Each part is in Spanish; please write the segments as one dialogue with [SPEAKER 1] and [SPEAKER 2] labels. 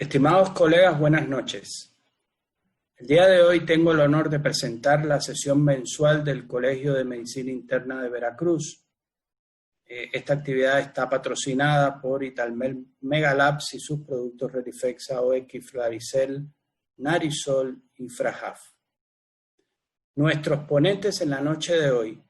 [SPEAKER 1] Estimados colegas, buenas noches. El día de hoy tengo el honor de presentar la sesión mensual del Colegio de Medicina Interna de Veracruz. Esta actividad está patrocinada por Italmed Megalabs y sus productos Relifexa, OX, Flaricel, Narisol y Frajaf. Nuestros ponentes en la noche de hoy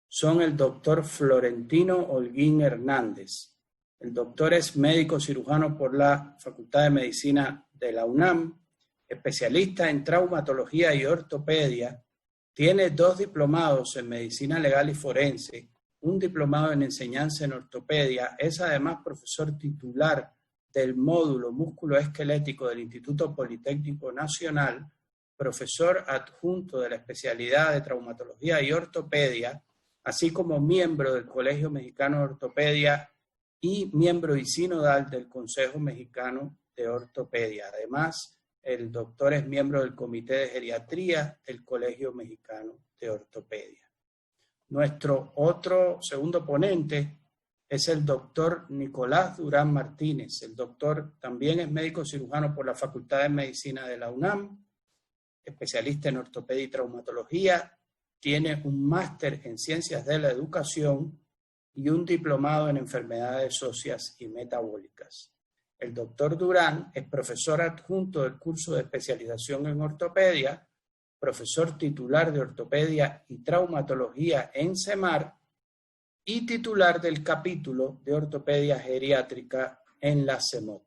[SPEAKER 1] son el doctor Florentino Holguín Hernández. El doctor es médico cirujano por la Facultad de Medicina de la UNAM, especialista en traumatología y ortopedia, tiene 2 diplomados en medicina legal y forense, un diplomado en enseñanza en ortopedia, es además profesor titular del módulo músculo-esquelético del Instituto Politécnico Nacional, profesor adjunto de la especialidad de traumatología y ortopedia, así como miembro del Colegio Mexicano de Ortopedia y miembro y sinodal del Consejo Mexicano de Ortopedia. Además, el doctor es miembro del Comité de Geriatría del Colegio Mexicano de Ortopedia. Nuestro segundo ponente es el doctor Nicolás Durán Martínez. El doctor también es médico cirujano por la Facultad de Medicina de la UNAM, especialista en ortopedia y traumatología, tiene un máster en ciencias de la educación y un diplomado en enfermedades óseas y metabólicas. El doctor Durán es profesor adjunto del curso de especialización en ortopedia, profesor titular de ortopedia y traumatología en CEMAR y titular del capítulo de ortopedia geriátrica en la CEMOT.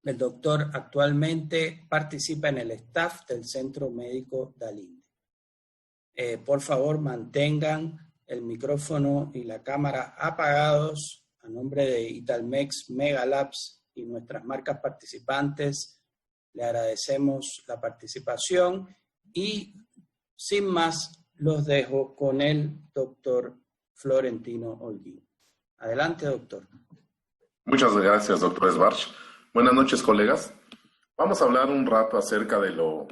[SPEAKER 1] El doctor actualmente participa en el staff del Centro Médico Dalinde. Por favor, mantengan el micrófono y la cámara apagados. A nombre de Italmex Megalabs y nuestras marcas participantes, le agradecemos la participación y sin más los dejo con el doctor Florentino Holguín. Adelante, doctor.
[SPEAKER 2] Muchas gracias, doctor Esbarch. Buenas noches, colegas. Vamos a hablar un rato acerca de los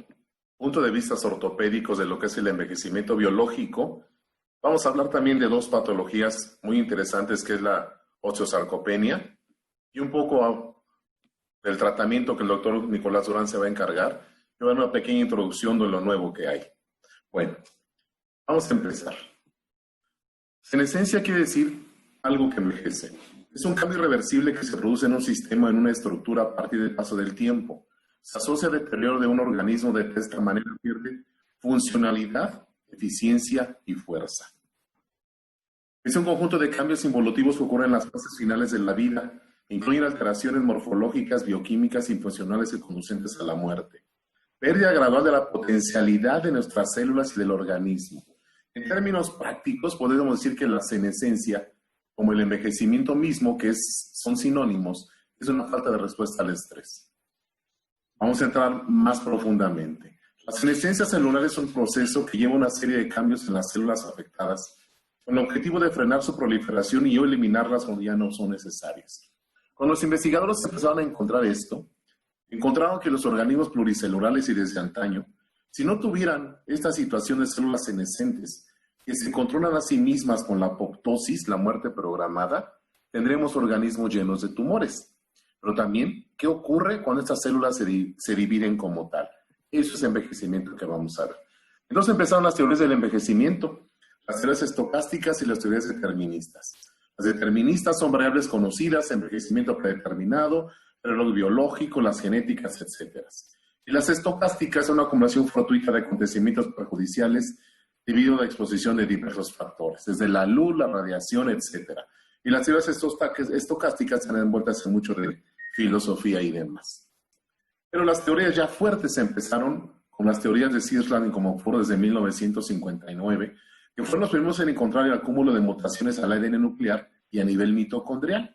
[SPEAKER 2] puntos de vista ortopédicos de lo que es el envejecimiento biológico. Vamos a hablar también de 2 patologías muy interesantes, que es la osteosarcopenia y un poco del tratamiento que el doctor Nicolás Durán se va a encargar. Yo voy a dar una pequeña introducción de lo nuevo que hay. Bueno, vamos a empezar. Senescencia quiere decir algo que envejece. Es un cambio irreversible que se produce en un sistema, en una estructura a partir del paso del tiempo. Se asocia al deterioro de un organismo de esta manera pierde funcionalidad, eficiencia y fuerza. Es un conjunto de cambios involutivos que ocurren en las fases finales de la vida, incluyen alteraciones morfológicas, bioquímicas y funcionales y conducentes a la muerte. Pérdida gradual de la potencialidad de nuestras células y del organismo. En términos prácticos, podemos decir que la senescencia, como el envejecimiento mismo, son sinónimos, es una falta de respuesta al estrés. Vamos a entrar más profundamente. La senescencia celular es un proceso que lleva una serie de cambios en las células afectadas, con el objetivo de frenar su proliferación y o eliminarlas cuando ya no son necesarias. Cuando los investigadores empezaron a encontrar esto, encontraron que los organismos pluricelulares y desde antaño, si no tuvieran esta situación de células senescentes que se controlan a sí mismas con la apoptosis, la muerte programada, tendremos organismos llenos de tumores. Pero también, ¿qué ocurre cuando estas células se dividen como tal? Eso es envejecimiento que vamos a ver. Entonces empezaron las teorías del envejecimiento, las teorías estocásticas y las teorías deterministas. Las deterministas son variables conocidas, envejecimiento predeterminado, reloj biológico, las genéticas, etc. Y las estocásticas son una acumulación fortuita de acontecimientos perjudiciales debido a la exposición de diversos factores, desde la luz, la radiación, etc. Y las teorías estocásticas están envueltas en mucho de filosofía y demás. Pero las teorías ya fuertes empezaron con las teorías de Sirland y Comonfort desde 1959, que fueron los primeros en encontrar el acúmulo de mutaciones al ADN nuclear y a nivel mitocondrial.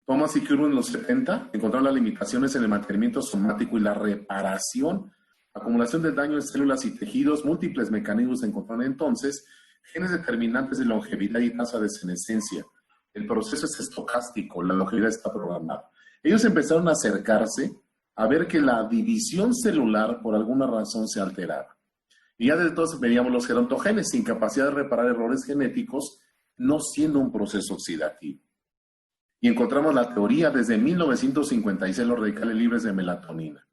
[SPEAKER 2] Thomas y Kirwan en los 70 encontraron las limitaciones en el mantenimiento somático y la reparación, acumulación de daño en células y tejidos, múltiples mecanismos se encontraron entonces, genes determinantes de longevidad y tasa de senescencia. El proceso es estocástico, la longevidad está programada. Ellos empezaron a acercarse a ver que la división celular por alguna razón se alteraba. Y ya desde entonces veíamos los gerontogenes, incapacidad de reparar errores genéticos, no siendo un proceso oxidativo. Y encontramos la teoría desde 1956, los radicales libres de melatonina.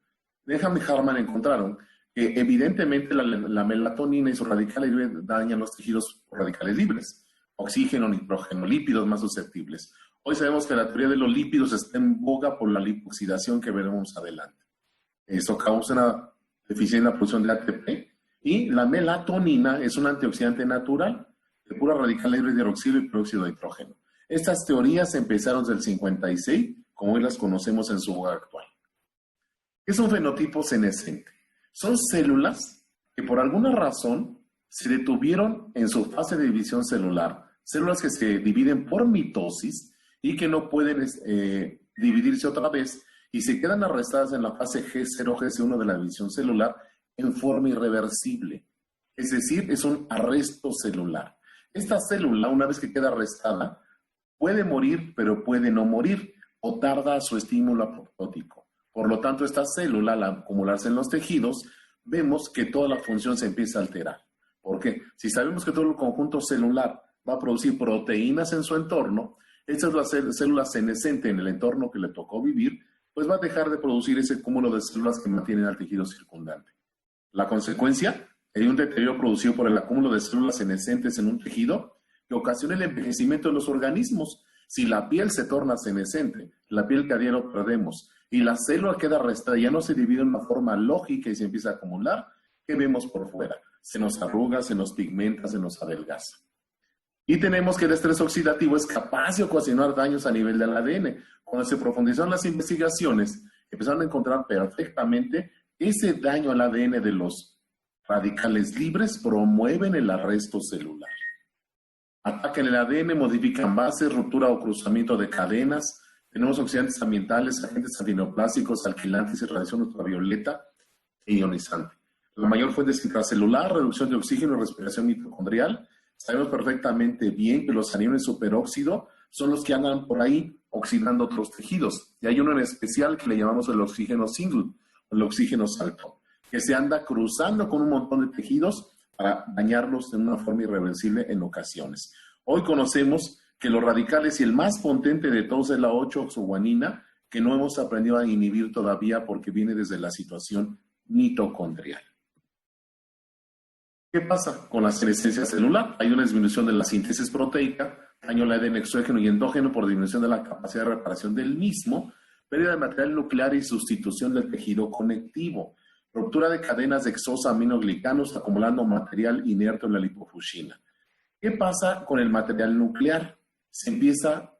[SPEAKER 2] Denham y Harman encontraron que evidentemente la melatonina y sus radicales libres dañan los tejidos por radicales libres. Oxígeno, nitrógeno, lípidos más susceptibles. Hoy sabemos que la teoría de los lípidos está en boga por la lipoxidación que veremos adelante. Esto causa una deficiencia en la producción de ATP y la melatonina es un antioxidante natural de puras radicales libres de hidroxilo y peróxido de nitrógeno. Estas teorías empezaron desde el 56, como hoy las conocemos en su boga actual. ¿Qué es un fenotipo senescente? Son células que por alguna razón se detuvieron en su fase de división celular, células que se dividen por mitosis y que no pueden dividirse otra vez y se quedan arrestadas en la fase G0, G1 de la división celular en forma irreversible. Es decir, es un arresto celular. Esta célula, una vez que queda arrestada, puede morir, pero puede no morir o tarda su estímulo apoptótico. Por lo tanto, esta célula, al acumularse en los tejidos, vemos que toda la función se empieza a alterar. ¿Por qué? Si sabemos que todo el conjunto celular va a producir proteínas en su entorno, esta es la célula senescente en el entorno que le tocó vivir, pues va a dejar de producir ese cúmulo de células que mantienen al tejido circundante. La consecuencia, hay un deterioro producido por el acúmulo de células senescentes en un tejido que ocasiona el envejecimiento de los organismos. Si la piel se torna senescente, la piel que a diario perdemos, y la célula queda arrestada, ya no se divide en una forma lógica y se empieza a acumular, ¿qué vemos por fuera? Se nos arruga, se nos pigmenta, se nos adelgaza. Y tenemos que el estrés oxidativo es capaz de ocasionar daños a nivel del ADN. Cuando se profundizaron las investigaciones, empezaron a encontrar perfectamente ese daño al ADN de los radicales libres promueven el arresto celular. Atacan el ADN, modifican bases, ruptura o cruzamiento de cadenas. Tenemos oxidantes ambientales, agentes antineoplásicos, alquilantes y radiación ultravioleta e ionizante. La mayor fuente es intracelular, reducción de oxígeno y respiración mitocondrial. Sabemos perfectamente bien que los aniones superóxido son los que andan por ahí oxidando otros tejidos. Y hay uno en especial que le llamamos el oxígeno single, o el oxígeno salto, que se anda cruzando con un montón de tejidos para dañarlos de una forma irreversible en ocasiones. Hoy conocemos que los radicales y el más potente de todos es la 8-oxoguanina, que no hemos aprendido a inhibir todavía porque viene desde la situación mitocondrial. ¿Qué pasa con la senescencia celular? Hay una disminución de la síntesis proteica, daño al ADN exógeno y endógeno por disminución de la capacidad de reparación del mismo, pérdida de material nuclear y sustitución del tejido conectivo, ruptura de cadenas de exosa-aminoglicanos acumulando material inerte en la lipofuscina. ¿Qué pasa con el material nuclear? Se empieza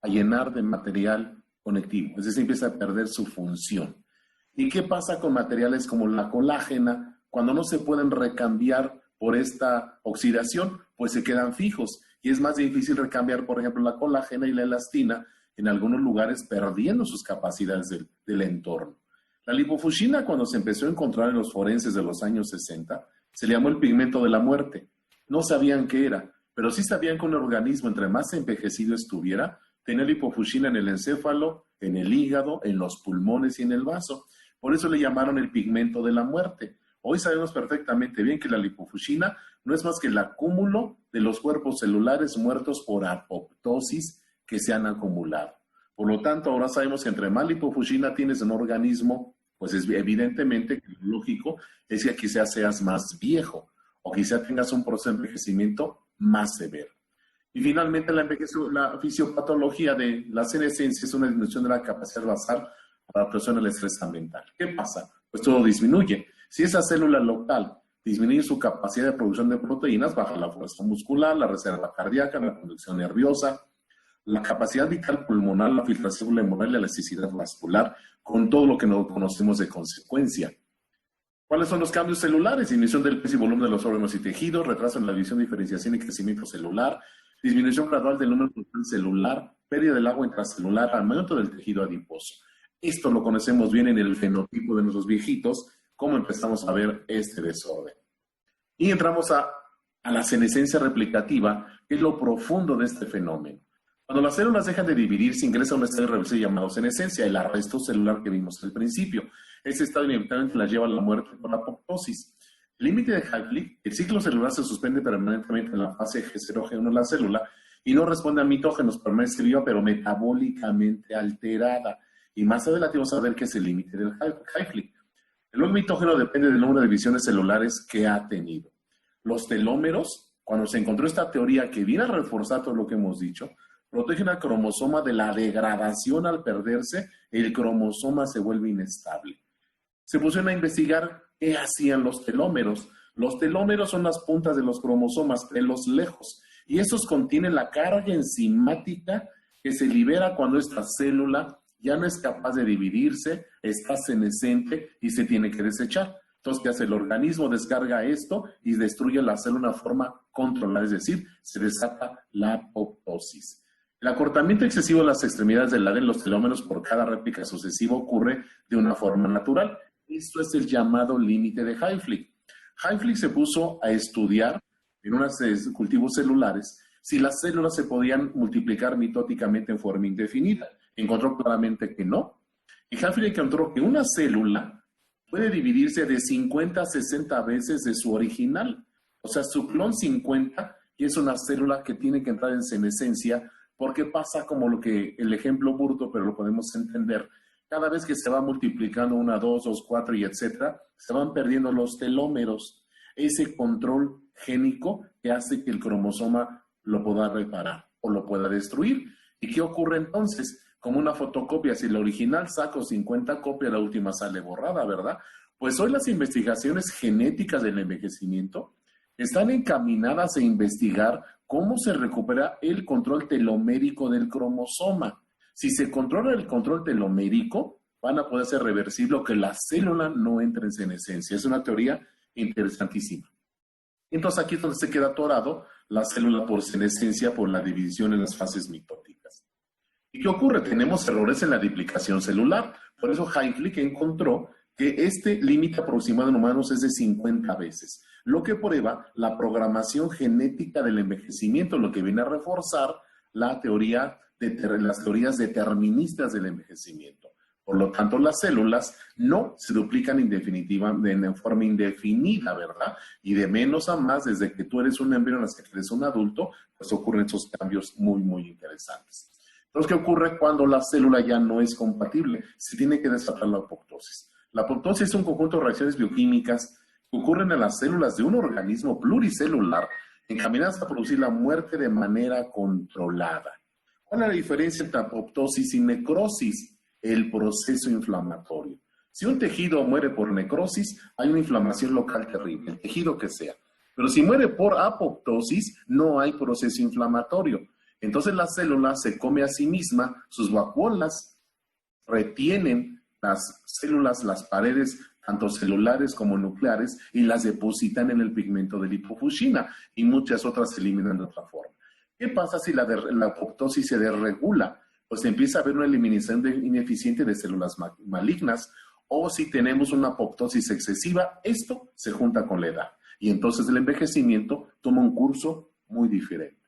[SPEAKER 2] a llenar de material conectivo, es decir, empieza a perder su función. ¿Y qué pasa con materiales como la colágena? Cuando no se pueden recambiar por esta oxidación, pues se quedan fijos. Y es más difícil recambiar, por ejemplo, la colágena y la elastina en algunos lugares perdiendo sus capacidades del entorno. La lipofuscina, cuando se empezó a encontrar en los forenses de los años 60, se le llamó el pigmento de la muerte. No sabían qué era, pero sí sabían que un organismo, entre más envejecido estuviera, tenía lipofuscina en el encéfalo, en el hígado, en los pulmones y en el vaso. Por eso le llamaron el pigmento de la muerte. Hoy sabemos perfectamente bien que la lipofuscina no es más que el acúmulo de los cuerpos celulares muertos por apoptosis que se han acumulado. Por lo tanto, ahora sabemos que entre más lipofuscina tienes en un organismo, pues es evidentemente que lo lógico es que quizás seas más viejo o quizás tengas un proceso de envejecimiento más severo. Y finalmente, la fisiopatología de la senescencia es una disminución de la capacidad basal para adaptación al estrés ambiental. ¿Qué pasa? Pues todo disminuye. Si esa célula local disminuye su capacidad de producción de proteínas, baja la fuerza muscular, la reserva cardíaca, la conducción nerviosa, la capacidad vital pulmonar, la filtración pulmonar y la elasticidad vascular, con todo lo que no conocemos de consecuencia. ¿Cuáles son los cambios celulares? Disminución del peso y volumen de los órganos y tejidos, retraso en la división, diferenciación y crecimiento celular, disminución gradual del número total celular, pérdida del agua intracelular, aumento del tejido adiposo. Esto lo conocemos bien en el fenotipo de nuestros viejitos, cómo empezamos a ver este desorden. Y entramos a la senescencia replicativa, que es lo profundo de este fenómeno. Cuando las células dejan de dividirse, ingresa a un estado irreversible llamado senescencia, el arresto celular que vimos al principio. Este estado inevitablemente la lleva a la muerte por apoptosis. El límite de Hayflick, el ciclo celular se suspende permanentemente en la fase G0, G1 de la célula, y no responde a mitógenos, permanece viva, pero metabólicamente alterada. Y más adelante vamos a ver qué es el límite del Hayflick. El mitógeno depende del número de divisiones celulares que ha tenido. Los telómeros, cuando se encontró esta teoría que viene a reforzar todo lo que hemos dicho, protegen al cromosoma de la degradación al perderse, el cromosoma se vuelve inestable. Se pusieron a investigar qué hacían los telómeros. Los telómeros son las puntas de los cromosomas, pelos lejos, y esos contienen la carga enzimática que se libera cuando esta célula ya no es capaz de dividirse, está senescente y se tiene que desechar. Entonces, ¿qué hace el organismo? Descarga esto y destruye la célula de una forma controlada, es decir, se desata la apoptosis. El acortamiento excesivo de las extremidades del ADN, los telómeros, por cada réplica sucesiva ocurre de una forma natural. Esto es el llamado límite de Hayflick. Hayflick se puso a estudiar en unos cultivos celulares si las células se podían multiplicar mitóticamente en forma indefinida. Encontró claramente que no. Y Hayflick encontró que una célula puede dividirse de 50 a 60 veces de su original. O sea, su clon 50 y es una célula que tiene que entrar en senescencia porque pasa como lo que el ejemplo burdo, pero lo podemos entender. Cada vez que se va multiplicando 1, 2, 2, 4 y etcétera, se van perdiendo los telómeros. Ese control génico que hace que el cromosoma lo pueda reparar o lo pueda destruir. ¿Y qué ocurre entonces? Como una fotocopia, si la original saco 50 copias, la última sale borrada, ¿verdad? Pues hoy las investigaciones genéticas del envejecimiento están encaminadas a investigar cómo se recupera el control telomérico del cromosoma. Si se controla el control telomérico, van a poder ser reversible o que la célula no entre en senescencia. Es una teoría interesantísima. Entonces aquí es donde se queda atorado la célula por senescencia por la división en las fases mitóticas. ¿Y qué ocurre? Tenemos errores en la duplicación celular. Por eso Hayflick encontró que este límite aproximado en humanos es de 50 veces, lo que prueba la programación genética del envejecimiento, lo que viene a reforzar la teoría las teorías deterministas del envejecimiento. Por lo tanto, las células no se duplican en forma indefinida, ¿verdad? Y de menos a más, desde que tú eres un embrión hasta que eres un adulto, pues ocurren esos cambios muy, muy interesantes. Entonces, ¿qué ocurre cuando la célula ya no es compatible? Se tiene que desatar la apoptosis. La apoptosis es un conjunto de reacciones bioquímicas que ocurren en las células de un organismo pluricelular encaminadas a producir la muerte de manera controlada. ¿Cuál es la diferencia entre apoptosis y necrosis? El proceso inflamatorio. Si un tejido muere por necrosis, hay una inflamación local terrible, el tejido que sea. Pero si muere por apoptosis, no hay proceso inflamatorio. Entonces la célula se come a sí misma, sus vacuolas retienen las células, las paredes, tanto celulares como nucleares, y las depositan en el pigmento de lipofuscina, y muchas otras se eliminan de otra forma. ¿Qué pasa si la apoptosis se desregula? Pues empieza a haber una eliminación ineficiente de células malignas, o si tenemos una apoptosis excesiva, esto se junta con la edad. Y entonces el envejecimiento toma un curso muy diferente.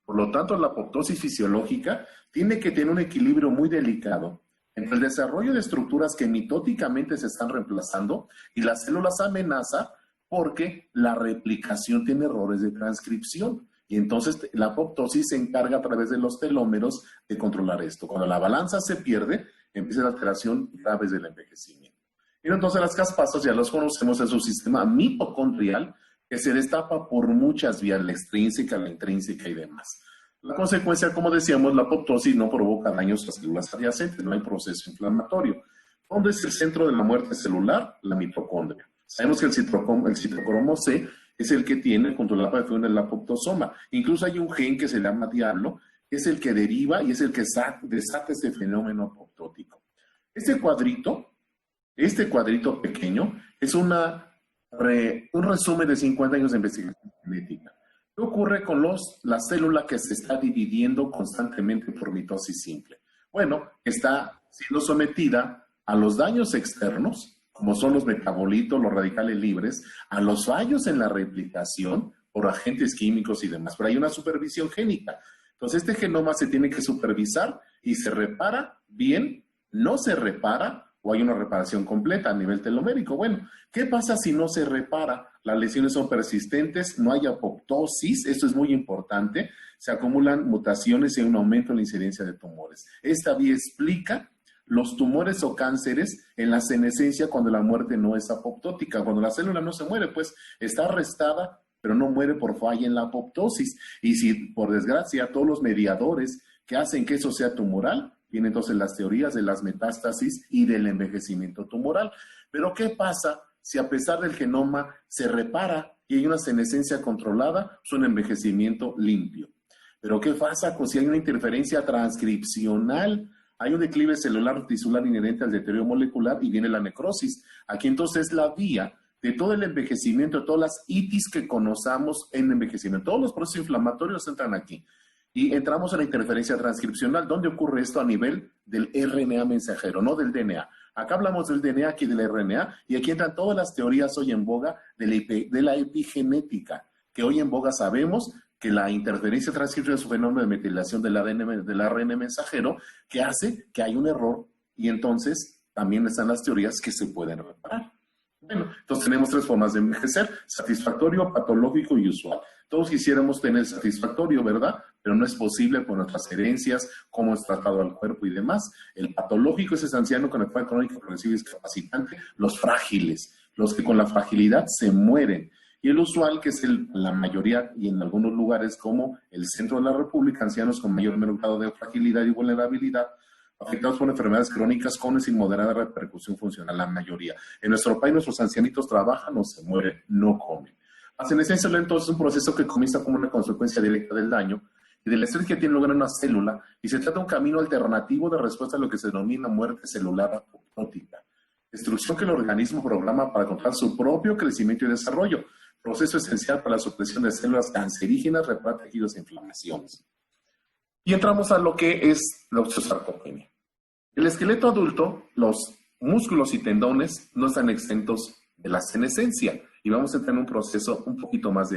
[SPEAKER 2] Por lo tanto, la apoptosis fisiológica tiene que tener un equilibrio muy delicado entre el desarrollo de estructuras que mitóticamente se están reemplazando y las células amenaza porque la replicación tiene errores de transcripción. Y entonces la apoptosis se encarga a través de los telómeros de controlar esto. Cuando la balanza se pierde, empieza la alteración grave del envejecimiento. Y entonces las caspasas ya los conocemos en su sistema mitocondrial que se destapa por muchas vías, la extrínseca, la intrínseca y demás. La consecuencia, como decíamos, la apoptosis no provoca daños a células adyacentes, no hay proceso inflamatorio. ¿Dónde es el centro de la muerte celular? La mitocondria. Sabemos que el citocromo C es el que tiene junto a la parte del apoptosoma. Incluso hay un gen que se llama diablo, que es el que deriva y es el que desata este fenómeno apoptótico. Este cuadrito pequeño es un resumen de 50 años de investigación genética. ¿Qué ocurre con la célula que se está dividiendo constantemente por mitosis simple? Bueno, está siendo sometida a los daños externos, como son los metabolitos, los radicales libres, a los fallos en la replicación por agentes químicos y demás. Pero hay una supervisión génica. Entonces, este genoma se tiene que supervisar y se repara bien, no se repara o hay una reparación completa a nivel telomérico. Bueno, ¿qué pasa si no se repara? Las lesiones son persistentes, no hay apoptosis, esto es muy importante, se acumulan mutaciones y hay un aumento en la incidencia de tumores. Esta vía explica los tumores o cánceres en la senescencia cuando la muerte no es apoptótica, cuando la célula no se muere, pues está arrestada, pero no muere por falla en la apoptosis. Y si, por desgracia, todos los mediadores que hacen que eso sea tumoral, vienen entonces las teorías de las metástasis y del envejecimiento tumoral. Pero ¿qué pasa si a pesar del genoma se repara y hay una senescencia controlada? Es un envejecimiento limpio. Pero ¿qué pasa si hay una interferencia transcripcional? Hay un declive celular tisular inherente al deterioro molecular y viene la necrosis. Aquí entonces la vía de todo el envejecimiento, de todas las itis que conozcamos en envejecimiento. Todos los procesos inflamatorios entran aquí. Y entramos en la interferencia transcripcional. ¿Dónde ocurre esto? A nivel del RNA mensajero, no del DNA. Acá hablamos del DNA, aquí del RNA, y aquí entran todas las teorías hoy en boga de la epigenética, que hoy en boga sabemos que la interferencia transcripcional es un fenómeno de metilación del ARN mensajero que hace que hay un error y entonces también están las teorías que se pueden reparar. Bueno, entonces tenemos tres formas de envejecer: satisfactorio, patológico y usual. Todos quisiéramos tener satisfactorio, ¿verdad? Pero no es posible por nuestras herencias, cómo es tratado al cuerpo y demás. El patológico es ese anciano con enfermedad crónica progresiva y discapacitante, los frágiles, los que con la fragilidad se mueren. Y el usual, que es la mayoría y en algunos lugares como el centro de la República, ancianos con mayor o menor grado de fragilidad y vulnerabilidad, afectados por enfermedades crónicas con o sin moderada repercusión funcional, la mayoría. En nuestro país nuestros ancianitos trabajan o se mueren, no comen. La senescencia lenta es un proceso que comienza como una consecuencia directa del daño y del estrés que tiene lugar en una célula, y se trata de un camino alternativo de respuesta a lo que se denomina muerte celular apoptótica. Destrucción que el organismo programa para controlar su propio crecimiento y desarrollo, proceso esencial para la supresión de células cancerígenas, repara tejidos e inflamaciones. Y entramos a lo que es la osteosarcopenia. El esqueleto adulto, los músculos y tendones no están exentos de la senescencia y vamos a entrar en un proceso un poquito más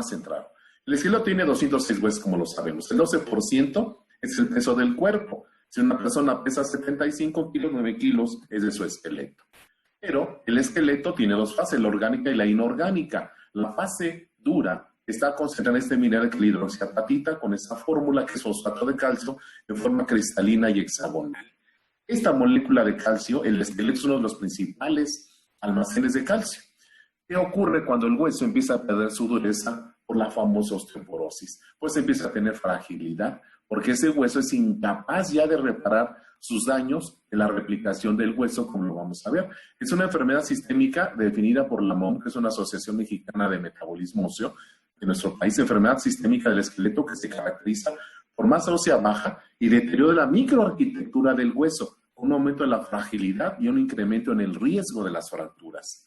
[SPEAKER 2] centrado. El esqueleto tiene 206 huesos, como lo sabemos. El 12% es el peso del cuerpo. Si una persona pesa 75 kilos, 9 kilos es de su esqueleto. Pero el esqueleto tiene dos fases, la orgánica y la inorgánica. La fase dura está concentrada en este mineral que es la hidroxiapatita con esa fórmula que es fosfato de calcio en forma cristalina y hexagonal. Esta molécula de calcio, el esqueleto es uno de los principales almacenes de calcio. ¿Qué ocurre cuando el hueso empieza a perder su dureza por la famosa osteoporosis? Pues empieza a tener fragilidad, porque ese hueso es incapaz ya de reparar sus daños de la replicación del hueso, como lo vamos a ver. Es una enfermedad sistémica definida por la MOM, que es una Asociación Mexicana de Metabolismo Óseo de nuestro país, enfermedad sistémica del esqueleto que se caracteriza por masa ósea baja y deterioro de la microarquitectura del hueso, un aumento de la fragilidad y un incremento en el riesgo de las fracturas.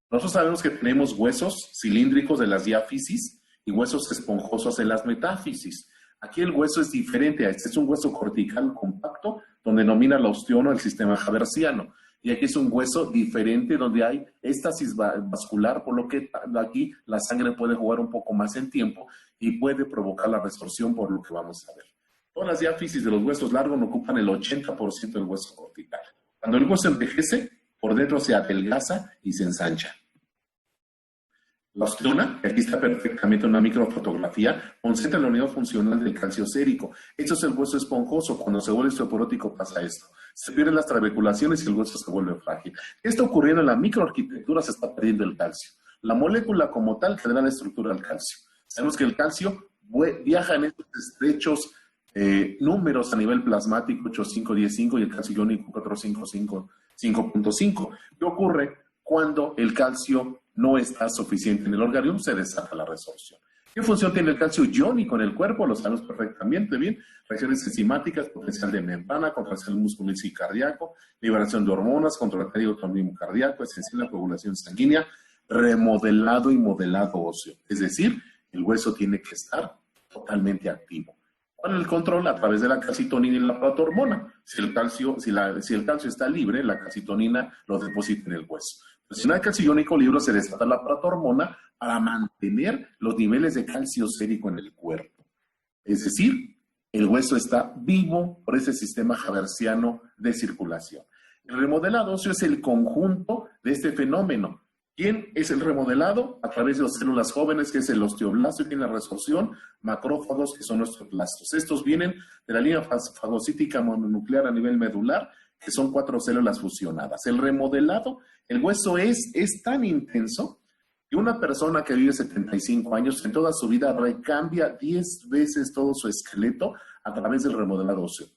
[SPEAKER 2] Nosotros sabemos que tenemos huesos cilíndricos de las diáfisis y huesos esponjosos en las metáfisis. Aquí el hueso es diferente, este es un hueso cortical compacto donde domina la osteono, el sistema haversiano. Y aquí es un hueso diferente donde hay éstasis vascular, por lo que aquí la sangre puede jugar un poco más en tiempo y puede provocar la resorción, por lo que vamos a ver. Todas las diáfisis de los huesos largos ocupan el 80% del hueso cortical. Cuando el hueso envejece, por dentro se adelgaza y se ensancha. La osteona, que aquí está perfectamente en una microfotografía, concentra la unidad funcional del calcio sérico. Esto es el hueso esponjoso. Cuando se vuelve osteoporótico pasa esto. Se pierden las trabeculaciones y el hueso se vuelve frágil. ¿Qué está ocurriendo en la microarquitectura? Se está perdiendo el calcio. La molécula como tal que le da la estructura al calcio. Sabemos que el calcio viaja en estos estrechos números a nivel plasmático 8,5,10,5 y el calcio iónico 4,5,5,5.5. ¿Qué ocurre cuando el calcio no está suficiente en el organismo? Se desata la resorción. ¿Qué función tiene el calcio iónico en el cuerpo? Lo sabemos perfectamente bien. Reacciones enzimáticas, potencial de membrana, contracción muscular y cardíaco, liberación de hormonas, control del autonomismo cardíaco, esencial la coagulación sanguínea, remodelado y modelado óseo. Es decir, el hueso tiene que estar totalmente activo. ¿Cuál es el control? A través de la calcitonina y la platormona. Si el calcio está libre, la calcitonina lo deposita en el hueso. Pero si no hay calcio iónico libre, se desata la platormona para mantener los niveles de calcio sérico en el cuerpo. Es decir, el hueso está vivo por ese sistema haversiano de circulación. El remodelado óseo es el conjunto de este fenómeno. ¿Quién es el remodelado? A través de las células jóvenes, que es el osteoblasto, y tiene la resorción, macrófagos, que son nuestros blastos. Estos vienen de la línea fagocítica mononuclear a nivel medular, que son 4 células fusionadas. El remodelado, el hueso es tan intenso que una persona que vive 75 años en toda su vida recambia 10 veces todo su esqueleto a través del remodelado óseo.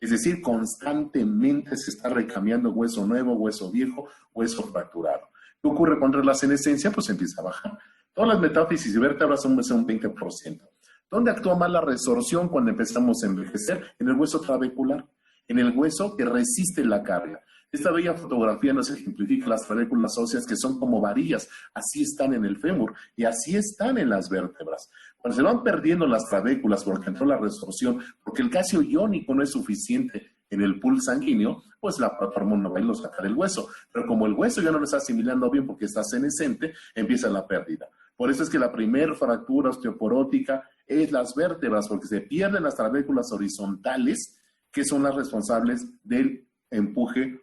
[SPEAKER 2] Es decir, constantemente se está recambiando hueso nuevo, hueso viejo, hueso fracturado. ¿Qué ocurre cuando la senescencia? Pues empieza a bajar. Todas las metáfisis y vértebras son un 20%. ¿Dónde actúa más la resorción cuando empezamos a envejecer? En el hueso trabecular, en el hueso que resiste la carga. Esta bella fotografía nos ejemplifica las trabéculas óseas, que son como varillas. Así están en el fémur y así están en las vértebras. Cuando se van perdiendo las trabéculas porque entró la resorción, porque el calcio iónico no es suficiente en el pool sanguíneo, pues la protohormona va a sacar el hueso. Pero como el hueso ya no lo está asimilando bien porque está senescente, empieza la pérdida. Por eso es que la primer fractura osteoporótica es las vértebras, porque se pierden las trabéculas horizontales, que son las responsables del empuje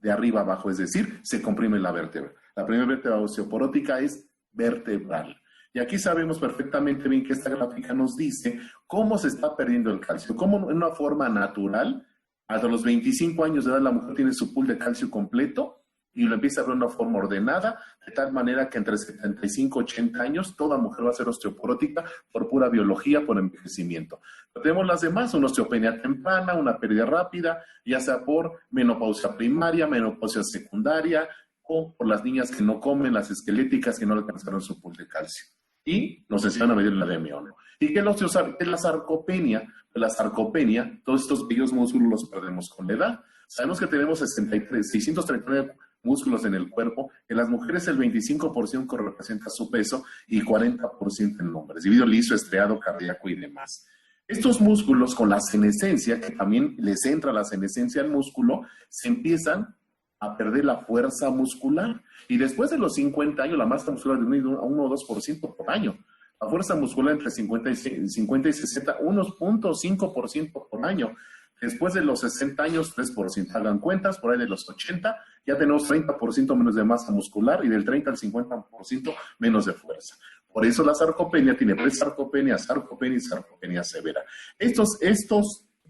[SPEAKER 2] de arriba abajo, es decir, se comprime la vértebra. La primera vértebra osteoporótica es vertebral. Y aquí sabemos perfectamente bien que esta gráfica nos dice cómo se está perdiendo el calcio, cómo en una forma natural, hasta los 25 años de edad la mujer tiene su pool de calcio completo y lo empieza a ver de una forma ordenada, de tal manera que entre 75 y 80 años toda mujer va a ser osteoporótica por pura biología, por envejecimiento. Pero tenemos las demás, una osteopenia temprana, una pérdida rápida, ya sea por menopausia primaria, menopausia secundaria, o por las niñas que no comen, las esqueléticas que no alcanzaron su pool de calcio. Y nos enseñan a medir la DM1. ¿Y qué es la sarcopenia? La sarcopenia, todos estos bellos músculos los perdemos con la edad. Sabemos que tenemos 639 músculos en el cuerpo. En las mujeres el 25% representa su peso y 40% en hombres, debido al liso, estriado, cardíaco y demás. Estos músculos con la senescencia, que también les entra la senescencia al músculo, se empiezan a perder la fuerza muscular. Y después de los 50 años, la masa muscular disminuye a 1 o 2% por año. La fuerza muscular entre 50 y 60, 1.5% por año. Después de los 60 años, 3%. Hagan cuentas, por ahí de los 80, ya tenemos 30% menos de masa muscular y del 30 al 50% menos de fuerza. Por eso la sarcopenia tiene presarcopenia, sarcopenia y sarcopenia severa. Estos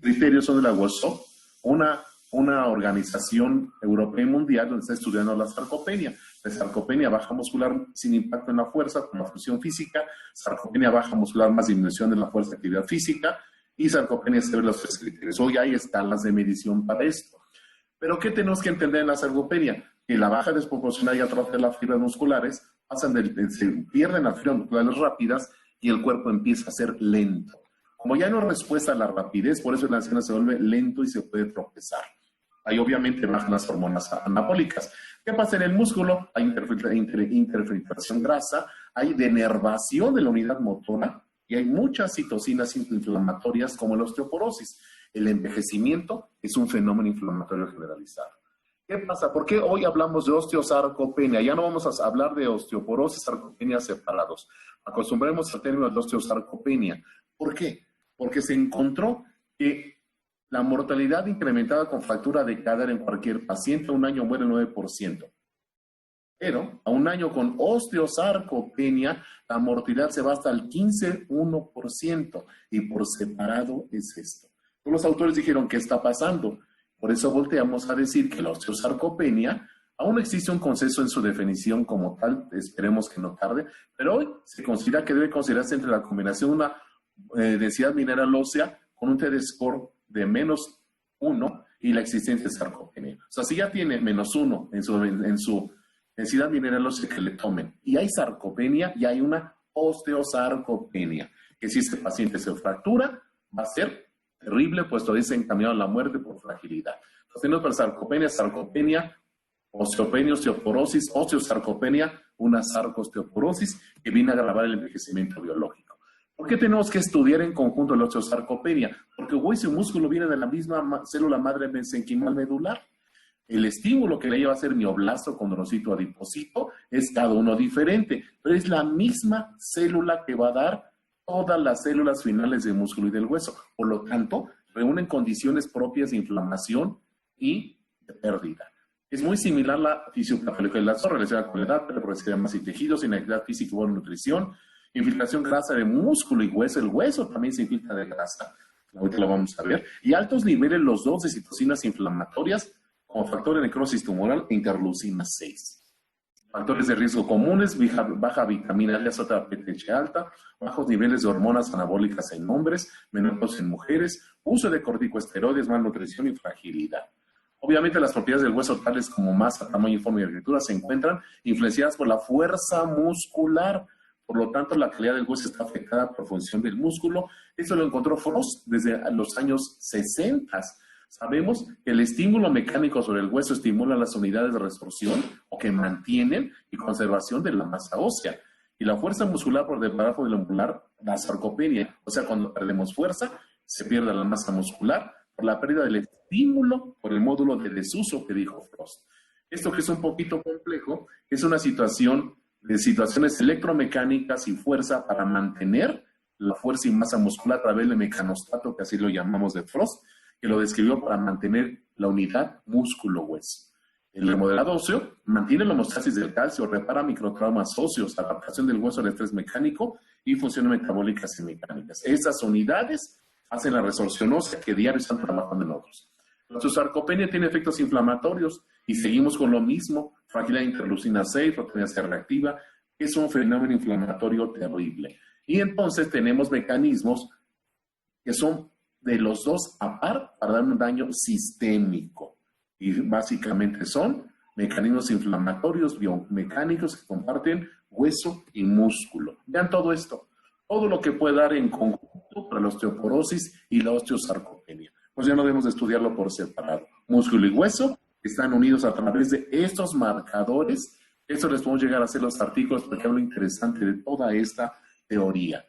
[SPEAKER 2] criterios son de la WOSO, una organización europea y mundial donde está estudiando la sarcopenia. La sarcopenia baja muscular sin impacto en la fuerza, con la función física, sarcopenia baja muscular más disminución de la fuerza de actividad física, y sarcopenia severa, los 3 criterios. Hoy hay escalas de medición para esto. Pero ¿qué tenemos que entender en la sarcopenia? Que la baja desproporcionada y atrofia de las fibras musculares se pierden las fibras musculares rápidas y el cuerpo empieza a ser lento. Como ya no hay respuesta a la rapidez, por eso el anciano se vuelve lento y se puede tropezar. Ahí obviamente bajan las hormonas anabólicas. ¿Qué pasa en el músculo? Hay interfiltración grasa, hay denervación de la unidad motora y hay muchas citocinas inflamatorias como la osteoporosis. El envejecimiento es un fenómeno inflamatorio generalizado. ¿Qué pasa? ¿Por qué hoy hablamos de osteosarcopenia? Ya no vamos a hablar de osteoporosis y sarcopenia separados. Acostumbremos al término de osteosarcopenia. ¿Por qué? Porque se encontró que la mortalidad incrementada con fractura de cadera en cualquier paciente a un año muere 9%. Pero a un año con osteosarcopenia, la mortalidad se va hasta el 15,1%. Y por separado es esto. Los autores dijeron, ¿qué está pasando? Por eso volteamos a decir que la osteosarcopenia, aún existe un consenso en su definición como tal, esperemos que no tarde, pero hoy se considera que debe considerarse entre la combinación de una densidad mineral ósea con un T-score de -1 y la existencia de sarcopenia. O sea, si ya tiene -1 en su densidad mineral ósea, que le tomen, y hay sarcopenia, y hay una osteosarcopenia, que si este paciente se fractura, va a ser terrible, pues todavía se encaminado a la muerte por fragilidad. Entonces tenemos para sarcopenia, osteopenia, osteoporosis, osteosarcopenia, una sarcoosteoporosis que viene a agravar el envejecimiento biológico. ¿Por qué tenemos que estudiar en conjunto la osteosarcopenia? Porque hueso y músculo vienen de la misma célula madre mesenquimal medular. El estímulo que le lleva a ser mioblasto, condrocito, adipocito, es cada uno diferente, pero es la misma célula que va a dar todas las células finales del músculo y del hueso. Por lo tanto, reúnen condiciones propias de inflamación y de pérdida. Es muy similar a la fisiopatología relacionada con la edad, progresividad de masa y tejidos, inactividad física y buena nutrición, infiltración grasa de músculo y hueso. El hueso también se infiltra de grasa. Ahorita lo vamos a ver. Y altos niveles los dos de citocinas inflamatorias como factor de necrosis tumoral e interleucina 6. Factores de riesgo comunes: baja vitamina D, azota PTH alta, bajos niveles de hormonas anabólicas en hombres, menopausia en mujeres, uso de corticosteroides, malnutrición y fragilidad. Obviamente las propiedades del hueso, tales como masa, tamaño, forma y arquitectura, se encuentran influenciadas por la fuerza muscular. Por lo tanto, la calidad del hueso está afectada por función del músculo. Esto lo encontró Frost desde los años 60. Sabemos que el estímulo mecánico sobre el hueso estimula las unidades de resorción o que mantienen y conservación de la masa ósea. Y la fuerza muscular por debajo del umbilical, la sarcopenia. O sea, cuando perdemos fuerza, se pierde la masa muscular por la pérdida del estímulo por el módulo de desuso que dijo Frost. Esto, que es un poquito complejo, es una situación de situaciones electromecánicas y fuerza para mantener la fuerza y masa muscular a través del mecanostato, que así lo llamamos, de Frost, que lo describió para mantener la unidad músculo-hueso. El remodelado óseo mantiene la homeostasis del calcio, repara microtraumas óseos, adaptación del hueso al estrés mecánico y funciones metabólicas y mecánicas. Estas unidades hacen la resorción ósea que diario están trabajando en otros. La osteosarcopenia tiene efectos inflamatorios y seguimos con lo mismo: fragilidad de interleucina 6, proteína C reactiva, que es un fenómeno inflamatorio terrible. Y entonces tenemos mecanismos que son de los dos a par para dar un daño sistémico. Y básicamente son mecanismos inflamatorios biomecánicos que comparten hueso y músculo. Vean todo esto, todo lo que puede dar en conjunto para la osteoporosis y la osteosarcopenia. Pues ya no debemos de estudiarlo por separado. Músculo y hueso están unidos a través de estos marcadores. Esto les podemos llegar a hacer los artículos porque hablo interesante de toda esta teoría.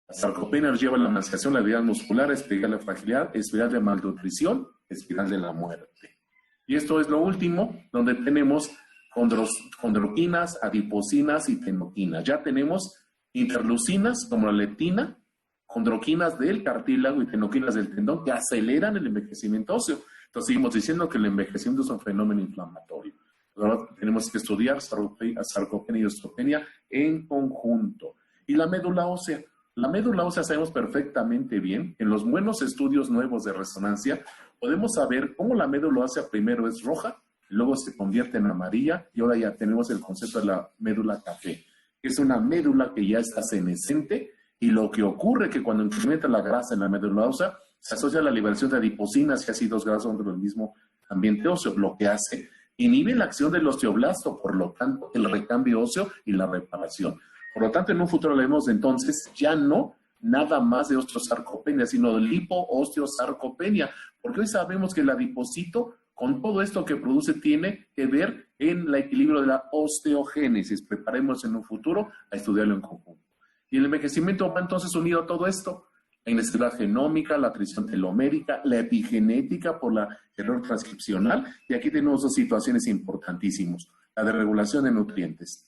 [SPEAKER 2] La sarcopenia nos lleva a la emancipación, la debilidad muscular, espiral de fragilidad, espiral de malnutrición, espiral de la muerte. Y esto es lo último, donde tenemos condroquinas, adiposinas y tenoquinas. Ya tenemos interleucinas como la leptina, condroquinas del cartílago y tenoquinas del tendón, que aceleran el envejecimiento óseo. Entonces seguimos diciendo que el envejecimiento es un fenómeno inflamatorio. Ahora tenemos que estudiar sarcopenia y osteopenia en conjunto. Y la médula ósea. La médula ósea sabemos perfectamente bien, en los buenos estudios nuevos de resonancia, podemos saber cómo la médula ósea primero es roja, luego se convierte en amarilla y ahora ya tenemos el concepto de la médula café, que es una médula que ya está senescente, y lo que ocurre es que cuando incrementa la grasa en la médula ósea, se asocia a la liberación de adiposinas y ácidos grasos dentro del mismo ambiente óseo, lo que hace inhibe la acción del osteoblasto, por lo tanto el recambio óseo y la reparación. Por lo tanto, en un futuro hablemos entonces ya no nada más de osteosarcopenia, sino de lipo-osteosarcopenia, porque hoy sabemos que el adipocito, con todo esto que produce, tiene que ver en el equilibrio de la osteogénesis. Preparemos en un futuro a estudiarlo en conjunto. Y el envejecimiento va entonces unido a todo esto: la inestabilidad genómica, la traición telomérica, la epigenética por la error transcripcional, y aquí tenemos dos situaciones importantísimas: la de regulación de nutrientes.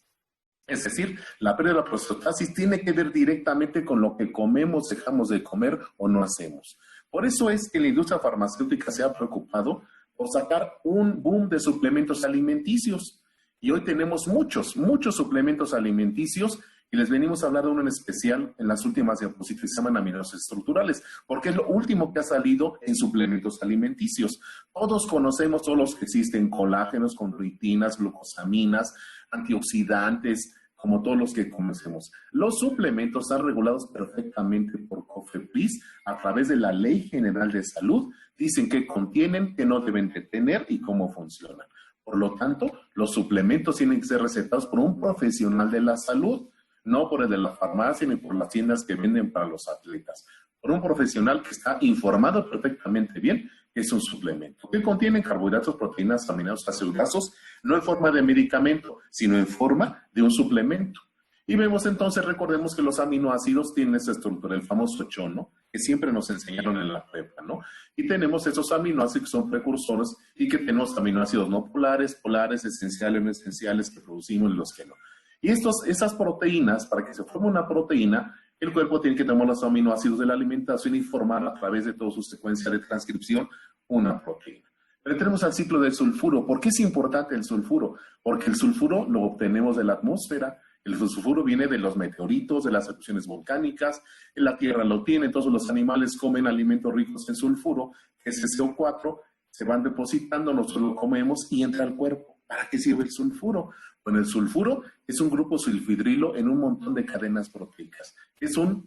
[SPEAKER 2] Es decir, la pérdida de la prostatasis tiene que ver directamente con lo que comemos, dejamos de comer o no hacemos. Por eso es que la industria farmacéutica se ha preocupado por sacar un boom de suplementos alimenticios. Y hoy tenemos muchos suplementos alimenticios, y les venimos a hablar de uno en especial en las últimas diapositivas, se llaman aminoácidos estructurales, porque es lo último que ha salido en suplementos alimenticios. Todos conocemos todos los que existen: colágenos, condroitinas, glucosaminas, antioxidantes, como todos los que conocemos. Los suplementos están regulados perfectamente por COFEPRIS a través de la Ley General de Salud. Dicen qué contienen, qué no deben de tener y cómo funcionan. Por lo tanto, los suplementos tienen que ser recetados por un profesional de la salud, no por el de la farmacia ni por las tiendas que venden para los atletas. Por un profesional que está informado perfectamente bien que es un suplemento, que contiene carbohidratos, proteínas, aminoácidos, ácidos grasos, no en forma de medicamento, sino en forma de un suplemento. Y vemos entonces, recordemos que los aminoácidos tienen esa estructura, el famoso chono, que siempre nos enseñaron en la prepa, ¿no? Y tenemos esos aminoácidos que son precursores, y que tenemos aminoácidos no polares, polares, esenciales, no esenciales, que producimos y los que no. Y esas proteínas, para que se forme una proteína, el cuerpo tiene que tomar los aminoácidos de la alimentación y formar a través de toda su secuencia de transcripción una proteína. Pero tenemos al ciclo del sulfuro. ¿Por qué es importante el sulfuro? Porque el sulfuro lo obtenemos de la atmósfera. El sulfuro viene de los meteoritos, de las erupciones volcánicas. La Tierra lo tiene, entonces los animales comen alimentos ricos en sulfuro, que es el CO4, se van depositando, nosotros lo comemos y entra al cuerpo. ¿Para qué sirve el sulfuro? Bueno, el sulfuro es un grupo sulfhidrilo en un montón de cadenas proteicas.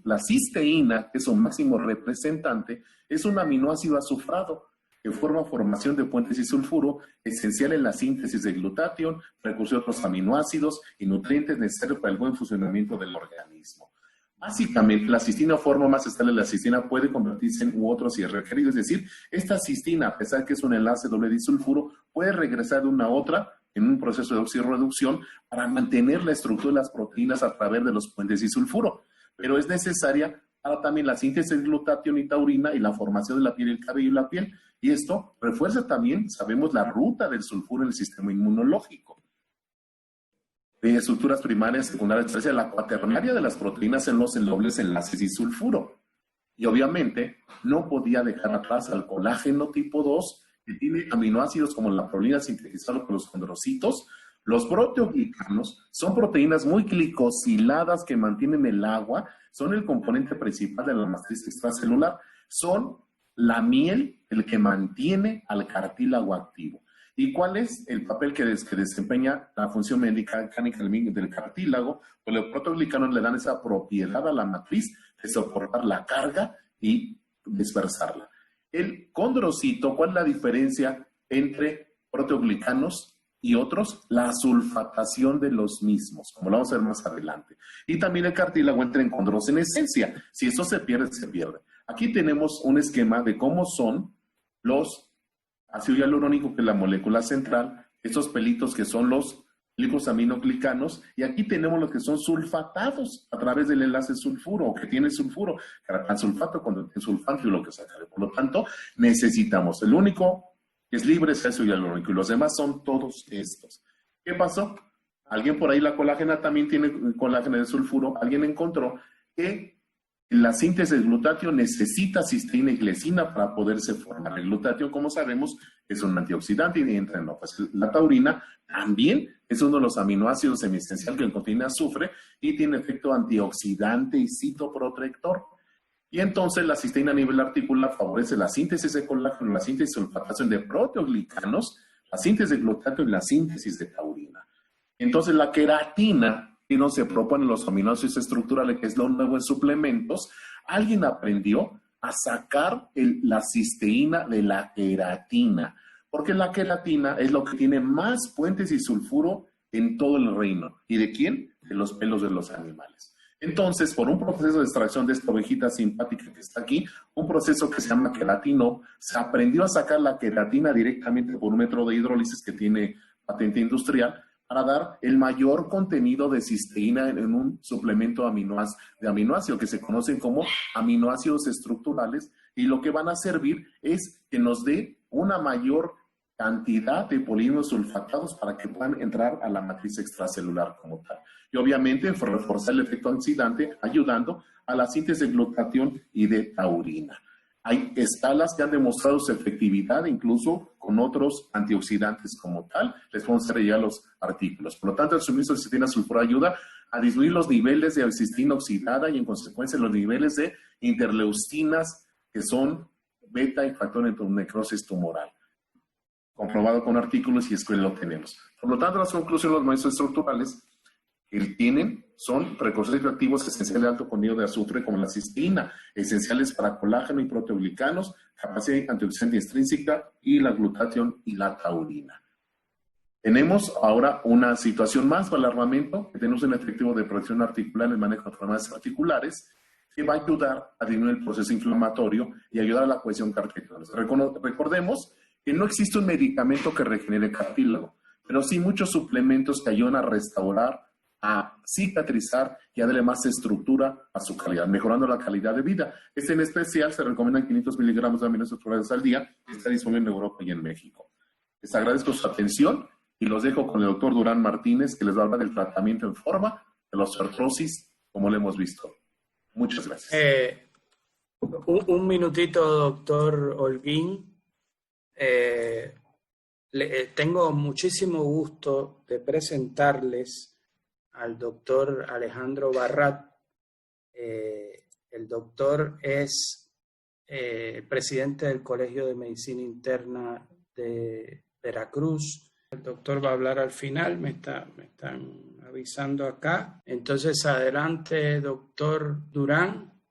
[SPEAKER 2] La cisteína, que es su máximo representante, es un aminoácido azufrado que forma formación de puentes y sulfuro, esencial en la síntesis de glutatión, precursor de otros aminoácidos y nutrientes necesarios para el buen funcionamiento del organismo. Básicamente, la cistina, forma más estable de la cistina, puede convertirse en u otro si es requerido. Es decir, esta cistina, a pesar de que es un enlace doble disulfuro, puede regresar de una a otra en un proceso de oxirreducción para mantener la estructura de las proteínas a través de los puentes y sulfuro. Pero es necesaria para también la síntesis de glutatión y taurina y la formación de la piel, el cabello y la piel. Y esto refuerza también, sabemos, la ruta del sulfuro en el sistema inmunológico. De estructuras primarias, secundarias, terciarias, la cuaternaria de las proteínas en los dobles enlaces y sulfuro. Y obviamente no podía dejar atrás al colágeno tipo 2, que tiene aminoácidos como la prolina sintetizada por los condrocitos. Los proteoglicanos son proteínas muy glicosiladas que mantienen el agua, son el componente principal de la matriz extracelular, son la miel el que mantiene al cartílago activo. ¿Y cuál es el papel que desempeña la función mecánica del cartílago? Pues los proteoglicanos le dan esa propiedad a la matriz de soportar la carga y dispersarla. El condrocito, ¿cuál es la diferencia entre proteoglicanos y otros? La sulfatación de los mismos, como lo vamos a ver más adelante. Y también el cartílago entra en condrosenescencia. Si eso se pierde, se pierde. Aquí tenemos un esquema de cómo son los ácido hialurónico, que es la molécula central, estos pelitos que son los glicosaminoglicanos, y aquí tenemos los que son sulfatados a través del enlace sulfuro, o que tiene sulfuro, carbosulfato cuando tiene sulfato y lo que sea. Por lo tanto, necesitamos, el único que es libre es ácido hialurónico, y los demás son todos estos. ¿Qué pasó? Alguien por ahí, la colágena también tiene colágeno de sulfuro, alguien encontró que la síntesis de glutatión necesita cisteína y glicina para poderse formar. El glutatión, como sabemos, es un antioxidante y entra en la taurina. También es uno de los aminoácidos semiesenciales que contiene azufre y tiene efecto antioxidante y citoprotector. Y entonces la cisteína a nivel articular favorece la síntesis de colágeno, la síntesis de sulfatación de proteoglicanos, la síntesis de glutatión y la síntesis de taurina. Entonces la queratina, y no se proponen los aminoácidos estructurales, que es lo nuevo en suplementos, alguien aprendió a sacar la cisteína de la queratina, porque la queratina es lo que tiene más puentes y sulfuro en todo el reino. ¿Y de quién? De los pelos de los animales. Entonces, por un proceso de extracción de esta ovejita simpática que está aquí, un proceso que se llama queratino, se aprendió a sacar la queratina directamente por un método de hidrólisis que tiene patente industrial, para dar el mayor contenido de cisteína en un suplemento de aminoácidos que se conocen como aminoácidos estructurales, y lo que van a servir es que nos dé una mayor cantidad de polímeros sulfatados para que puedan entrar a la matriz extracelular como tal. Y obviamente reforzar el efecto oxidante, ayudando a la síntesis de glutatión y de taurina. Hay escalas que han demostrado su efectividad incluso con otros antioxidantes como tal. Les vamos a hacer ya los artículos. Por lo tanto, el suministro de cisteína sulfurada ayuda a disminuir los niveles de cisteína oxidada y en consecuencia los niveles de interleucinas, que son beta y factor de necrosis tumoral. Comprobado con artículos y es que lo tenemos. Por lo tanto, las conclusiones de los maestros estructurales que tienen son precursores activos esenciales de alto contenido de azufre como la cisteína, esenciales para colágeno y proteoglicanos, capacidad antioxidante extrínseca y la glutatión y la taurina. Tenemos ahora una situación más para el armamento, que tenemos un efectivo de protección articular en el manejo de enfermedades articulares, que va a ayudar a disminuir el proceso inflamatorio y ayudar a la cohesión cartilaginosa. Recordemos que no existe un medicamento que regenere cartílago, pero sí muchos suplementos que ayudan a restaurar, a cicatrizar y a darle más estructura a su calidad, mejorando la calidad de vida. En especial se recomiendan 500 miligramos de aminoácidos estructurales al día, que está disponible en Europa y en México. Les agradezco su atención y los dejo con el doctor Durán Martínez, que les va a hablar del tratamiento en forma de la osteoartrosis, como lo hemos visto. Muchas gracias.
[SPEAKER 1] Un minutito, doctor Holguín. Tengo muchísimo gusto de presentarles al doctor Alejandro Barrat. El doctor es presidente del Colegio de Medicina Interna de Veracruz. El doctor va a hablar al final, me están avisando acá. Entonces, adelante, doctor Durán,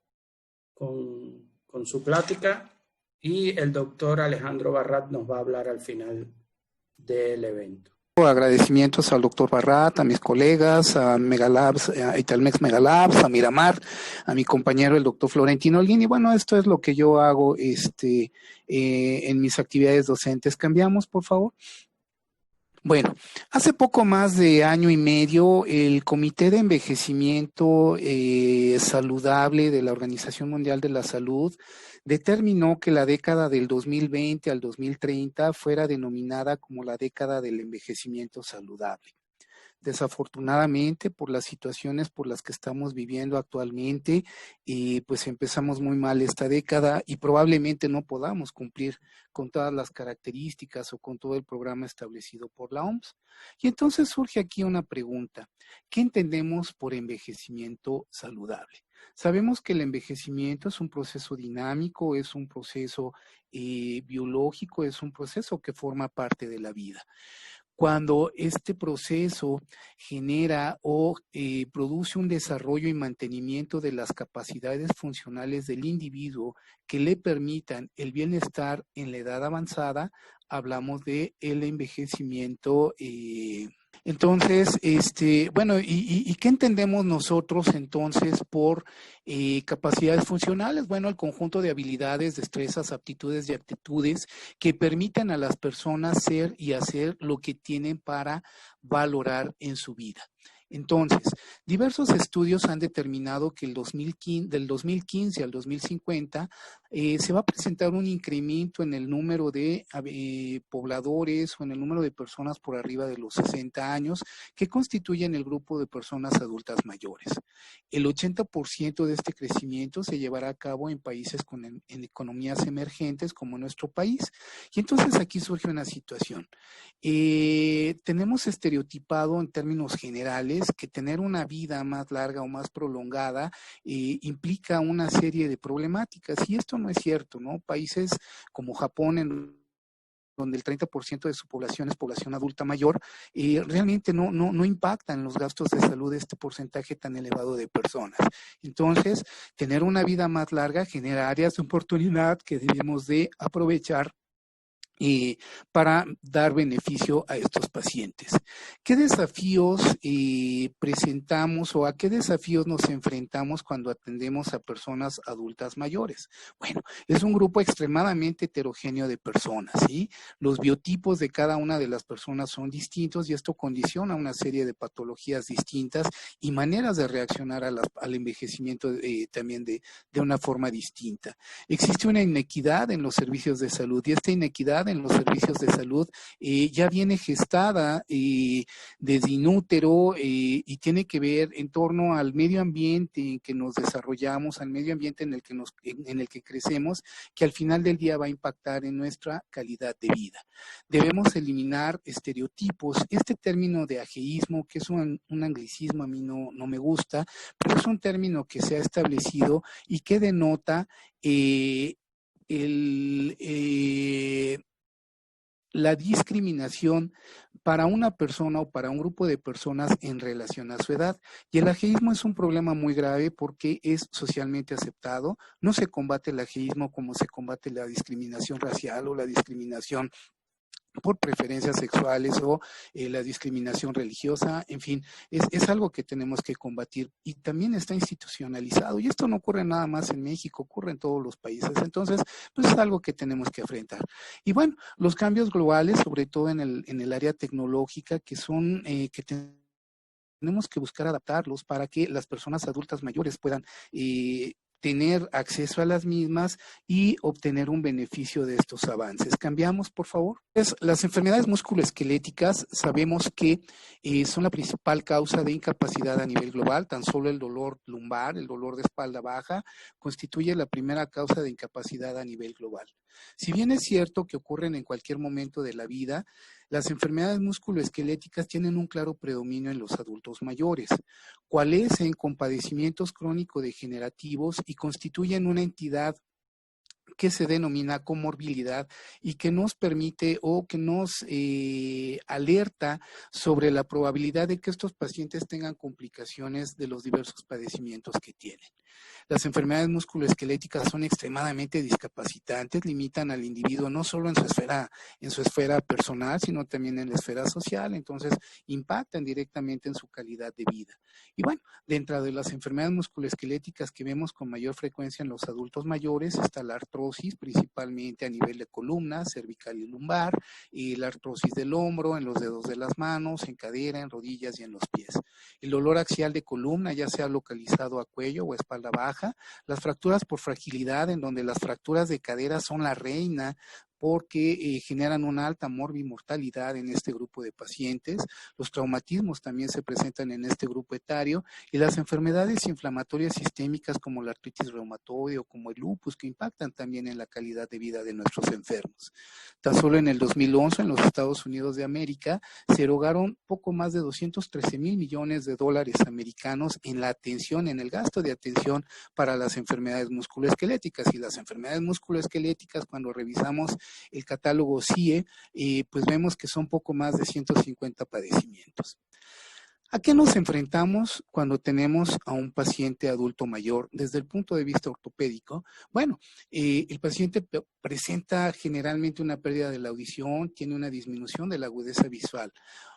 [SPEAKER 1] con su plática. Y el doctor Alejandro Barrat nos va a hablar al final del evento.
[SPEAKER 3] Agradecimientos al doctor Barrat, a mis colegas, a Megalabs, a Italmex Megalabs, a Miramar, a mi compañero el doctor Florentino Holguín. Y bueno, esto es lo que yo hago en mis actividades docentes. ¿Cambiamos, por favor? Bueno, hace poco más de año y medio, el Comité de Envejecimiento Saludable de la Organización Mundial de la Salud determinó que la década del 2020 al 2030 fuera denominada como la década del envejecimiento saludable. Desafortunadamente, por las situaciones por las que estamos viviendo actualmente, pues empezamos muy mal esta década y probablemente no podamos cumplir con todas las características o con todo el programa establecido por la OMS. Y entonces surge aquí una pregunta: ¿qué entendemos por envejecimiento saludable? Sabemos que el envejecimiento es un proceso dinámico, es un proceso biológico, es un proceso que forma parte de la vida. Cuando este proceso genera o produce un desarrollo y mantenimiento de las capacidades funcionales del individuo que le permitan el bienestar en la edad avanzada, hablamos de el envejecimiento. Entonces, bueno, ¿y qué entendemos nosotros entonces por capacidades funcionales? Bueno, el conjunto de habilidades, destrezas, aptitudes y actitudes que permitan a las personas ser y hacer lo que tienen para valorar en su vida. Entonces, diversos estudios han determinado que del 2015 al 2050 se va a presentar un incremento en el número de pobladores o en el número de personas por arriba de los 60 años que constituyen el grupo de personas adultas mayores. El 80% de este crecimiento se llevará a cabo en países en economías emergentes como nuestro país. Y entonces aquí surge una situación. Tenemos estereotipado en términos generales que tener una vida más larga o más prolongada implica una serie de problemáticas, y esto no es cierto, ¿no? Países como Japón, donde el 30% de su población es población adulta mayor, realmente no impacta en los gastos de salud este porcentaje tan elevado de personas. Entonces, tener una vida más larga genera áreas de oportunidad que debemos de aprovechar para dar beneficio a estos pacientes. ¿Qué desafíos presentamos o a qué desafíos nos enfrentamos cuando atendemos a personas adultas mayores? Bueno, es un grupo extremadamente heterogéneo de personas, ¿sí? Los biotipos de cada una de las personas son distintos y esto condiciona una serie de patologías distintas y maneras de reaccionar al envejecimiento también de una forma distinta. Existe una inequidad en los servicios de salud y esta inequidad en los servicios de salud ya viene gestada desde inútero y tiene que ver en torno al medio ambiente en que nos desarrollamos, al medio ambiente en el que crecemos, que al final del día va a impactar en nuestra calidad de vida. Debemos eliminar estereotipos. Este término de ageísmo, que es un anglicismo, a mí no me gusta, pero es un término que se ha establecido y que denota la discriminación para una persona o para un grupo de personas en relación a su edad. Y el ageísmo es un problema muy grave porque es socialmente aceptado. No se combate el ageísmo como se combate la discriminación racial o la discriminación por preferencias sexuales o la discriminación religiosa. En fin, es algo que tenemos que combatir y también está institucionalizado, y esto no ocurre nada más en México, ocurre en todos los países. Entonces, pues es algo que tenemos que enfrentar. Y bueno, los cambios globales, sobre todo en el área tecnológica, que son que tenemos que buscar adaptarlos para que las personas adultas mayores puedan tener acceso a las mismas y obtener un beneficio de estos avances. Cambiamos, por favor. Las enfermedades musculoesqueléticas sabemos que son la principal causa de incapacidad a nivel global. Tan solo el dolor lumbar, el dolor de espalda baja, constituye la primera causa de incapacidad a nivel global. Si bien es cierto que ocurren en cualquier momento de la vida, las enfermedades musculoesqueléticas tienen un claro predominio en los adultos mayores, cualecen con padecimientos crónico-degenerativos y constituyen una entidad que se denomina comorbilidad y que nos permite o que nos alerta sobre la probabilidad de que estos pacientes tengan complicaciones de los diversos padecimientos que tienen. Las enfermedades musculoesqueléticas son extremadamente discapacitantes, limitan al individuo no solo en su esfera personal, sino también en la esfera social, entonces impactan directamente en su calidad de vida. Y bueno, dentro de las enfermedades musculoesqueléticas que vemos con mayor frecuencia en los adultos mayores está la artrosis, principalmente a nivel de columna, cervical y lumbar, y la artrosis del hombro, en los dedos de las manos, en cadera, en rodillas y en los pies. El dolor axial de columna, ya sea localizado a cuello o espalda baja, las fracturas por fragilidad, en donde las fracturas de cadera son la reina porque generan una alta morbimortalidad en este grupo de pacientes. Los traumatismos también se presentan en este grupo etario y las enfermedades inflamatorias sistémicas como la artritis reumatoide o como el lupus que impactan también en la calidad de vida de nuestros enfermos. Tan solo en el 2011 en los Estados Unidos de América se erogaron poco más de 213,000 millones de dólares americanos en la atención, en el gasto de atención para las enfermedades musculoesqueléticas. Y las enfermedades musculoesqueléticas, cuando revisamos el catálogo CIE, pues vemos que son poco más de 150 padecimientos. ¿A qué nos enfrentamos cuando tenemos a un paciente adulto mayor desde el punto de vista ortopédico? Bueno, el paciente presenta generalmente una pérdida de la audición, tiene una disminución de la agudeza visual.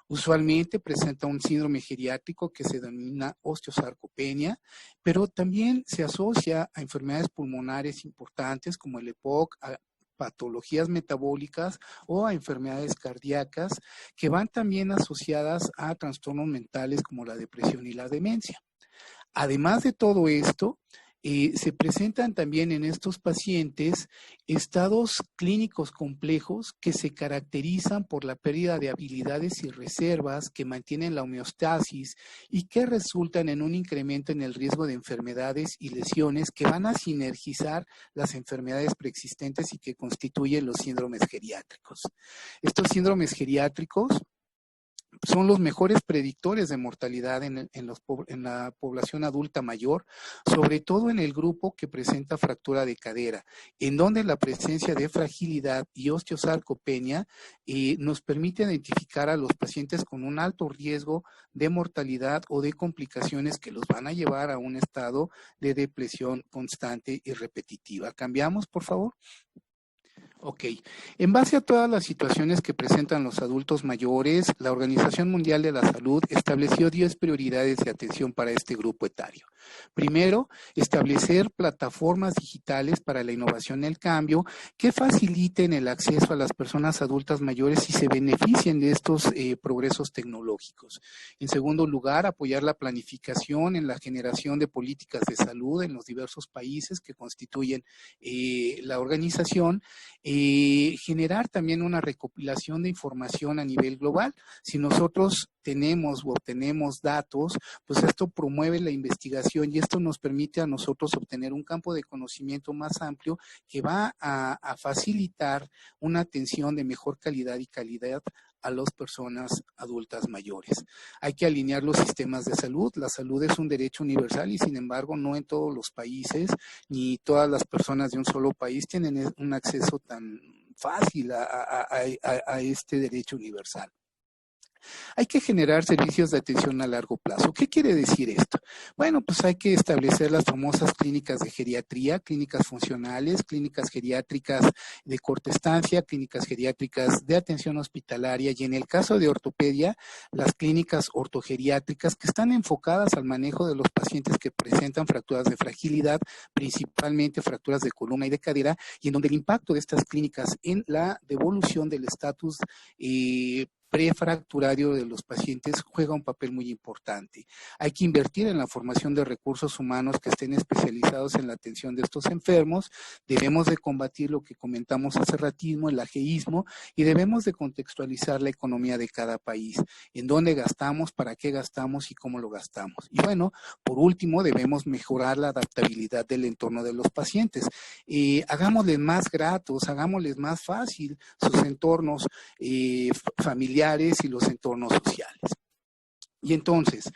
[SPEAKER 3] Usualmente presenta un síndrome geriátrico que se denomina osteosarcopenia, pero también se asocia a enfermedades pulmonares importantes como el EPOC, a patologías metabólicas o a enfermedades cardíacas que van también asociadas a trastornos mentales como la depresión y la demencia. Además de todo esto, se presentan también en estos pacientes estados clínicos complejos que se caracterizan por la pérdida de habilidades y reservas que mantienen la homeostasis y que resultan en un incremento en el riesgo de enfermedades y lesiones que van a sinergizar las enfermedades preexistentes y que constituyen los síndromes geriátricos. Estos síndromes geriátricos son los mejores predictores de mortalidad en la población adulta mayor, sobre todo en el grupo que presenta fractura de cadera, en donde la presencia de fragilidad y osteosarcopenia nos permite identificar a los pacientes con un alto riesgo de mortalidad o de complicaciones que los van a llevar a un estado de depresión constante y repetitiva. ¿Cambiamos, por favor? Ok, en base a todas las situaciones que presentan los adultos mayores, la Organización Mundial de la Salud estableció 10 prioridades de atención para este grupo etario. Primero, establecer plataformas digitales para la innovación y el cambio que faciliten el acceso a las personas adultas mayores y se beneficien de estos progresos tecnológicos. En segundo lugar, apoyar la planificación en la generación de políticas de salud en los diversos países que constituyen la organización. Generar también una recopilación de información a nivel global. Si nosotros tenemos o obtenemos datos, pues esto promueve la investigación y esto nos permite a nosotros obtener un campo de conocimiento más amplio que va a facilitar una atención de mejor calidad y calidad a las personas adultas mayores. Hay que alinear los sistemas de salud. La salud es un derecho universal y sin embargo no en todos los países ni todas las personas de un solo país tienen un acceso tan fácil a este derecho universal. Hay que generar servicios de atención a largo plazo. ¿Qué quiere decir esto? Bueno, pues hay que establecer las famosas clínicas de geriatría, clínicas funcionales, clínicas geriátricas de corta estancia, clínicas geriátricas de atención hospitalaria y en el caso de ortopedia, las clínicas ortogeriátricas que están enfocadas al manejo de los pacientes que presentan fracturas de fragilidad, principalmente fracturas de columna y de cadera, y en donde el impacto de estas clínicas en la devolución del estatus prefracturario de los pacientes juega un papel muy importante. Hay que invertir en la formación de recursos humanos que estén especializados en la atención de estos enfermos. Debemos de combatir lo que comentamos hace ratismo, el ajeísmo, y debemos de contextualizar la economía de cada país, en dónde gastamos, para qué gastamos y cómo lo gastamos. Y bueno, por último, debemos mejorar la adaptabilidad del entorno de los pacientes. Hagámosles más gratos, hagámosles más fácil sus entornos familiares y los entornos sociales. Y entonces,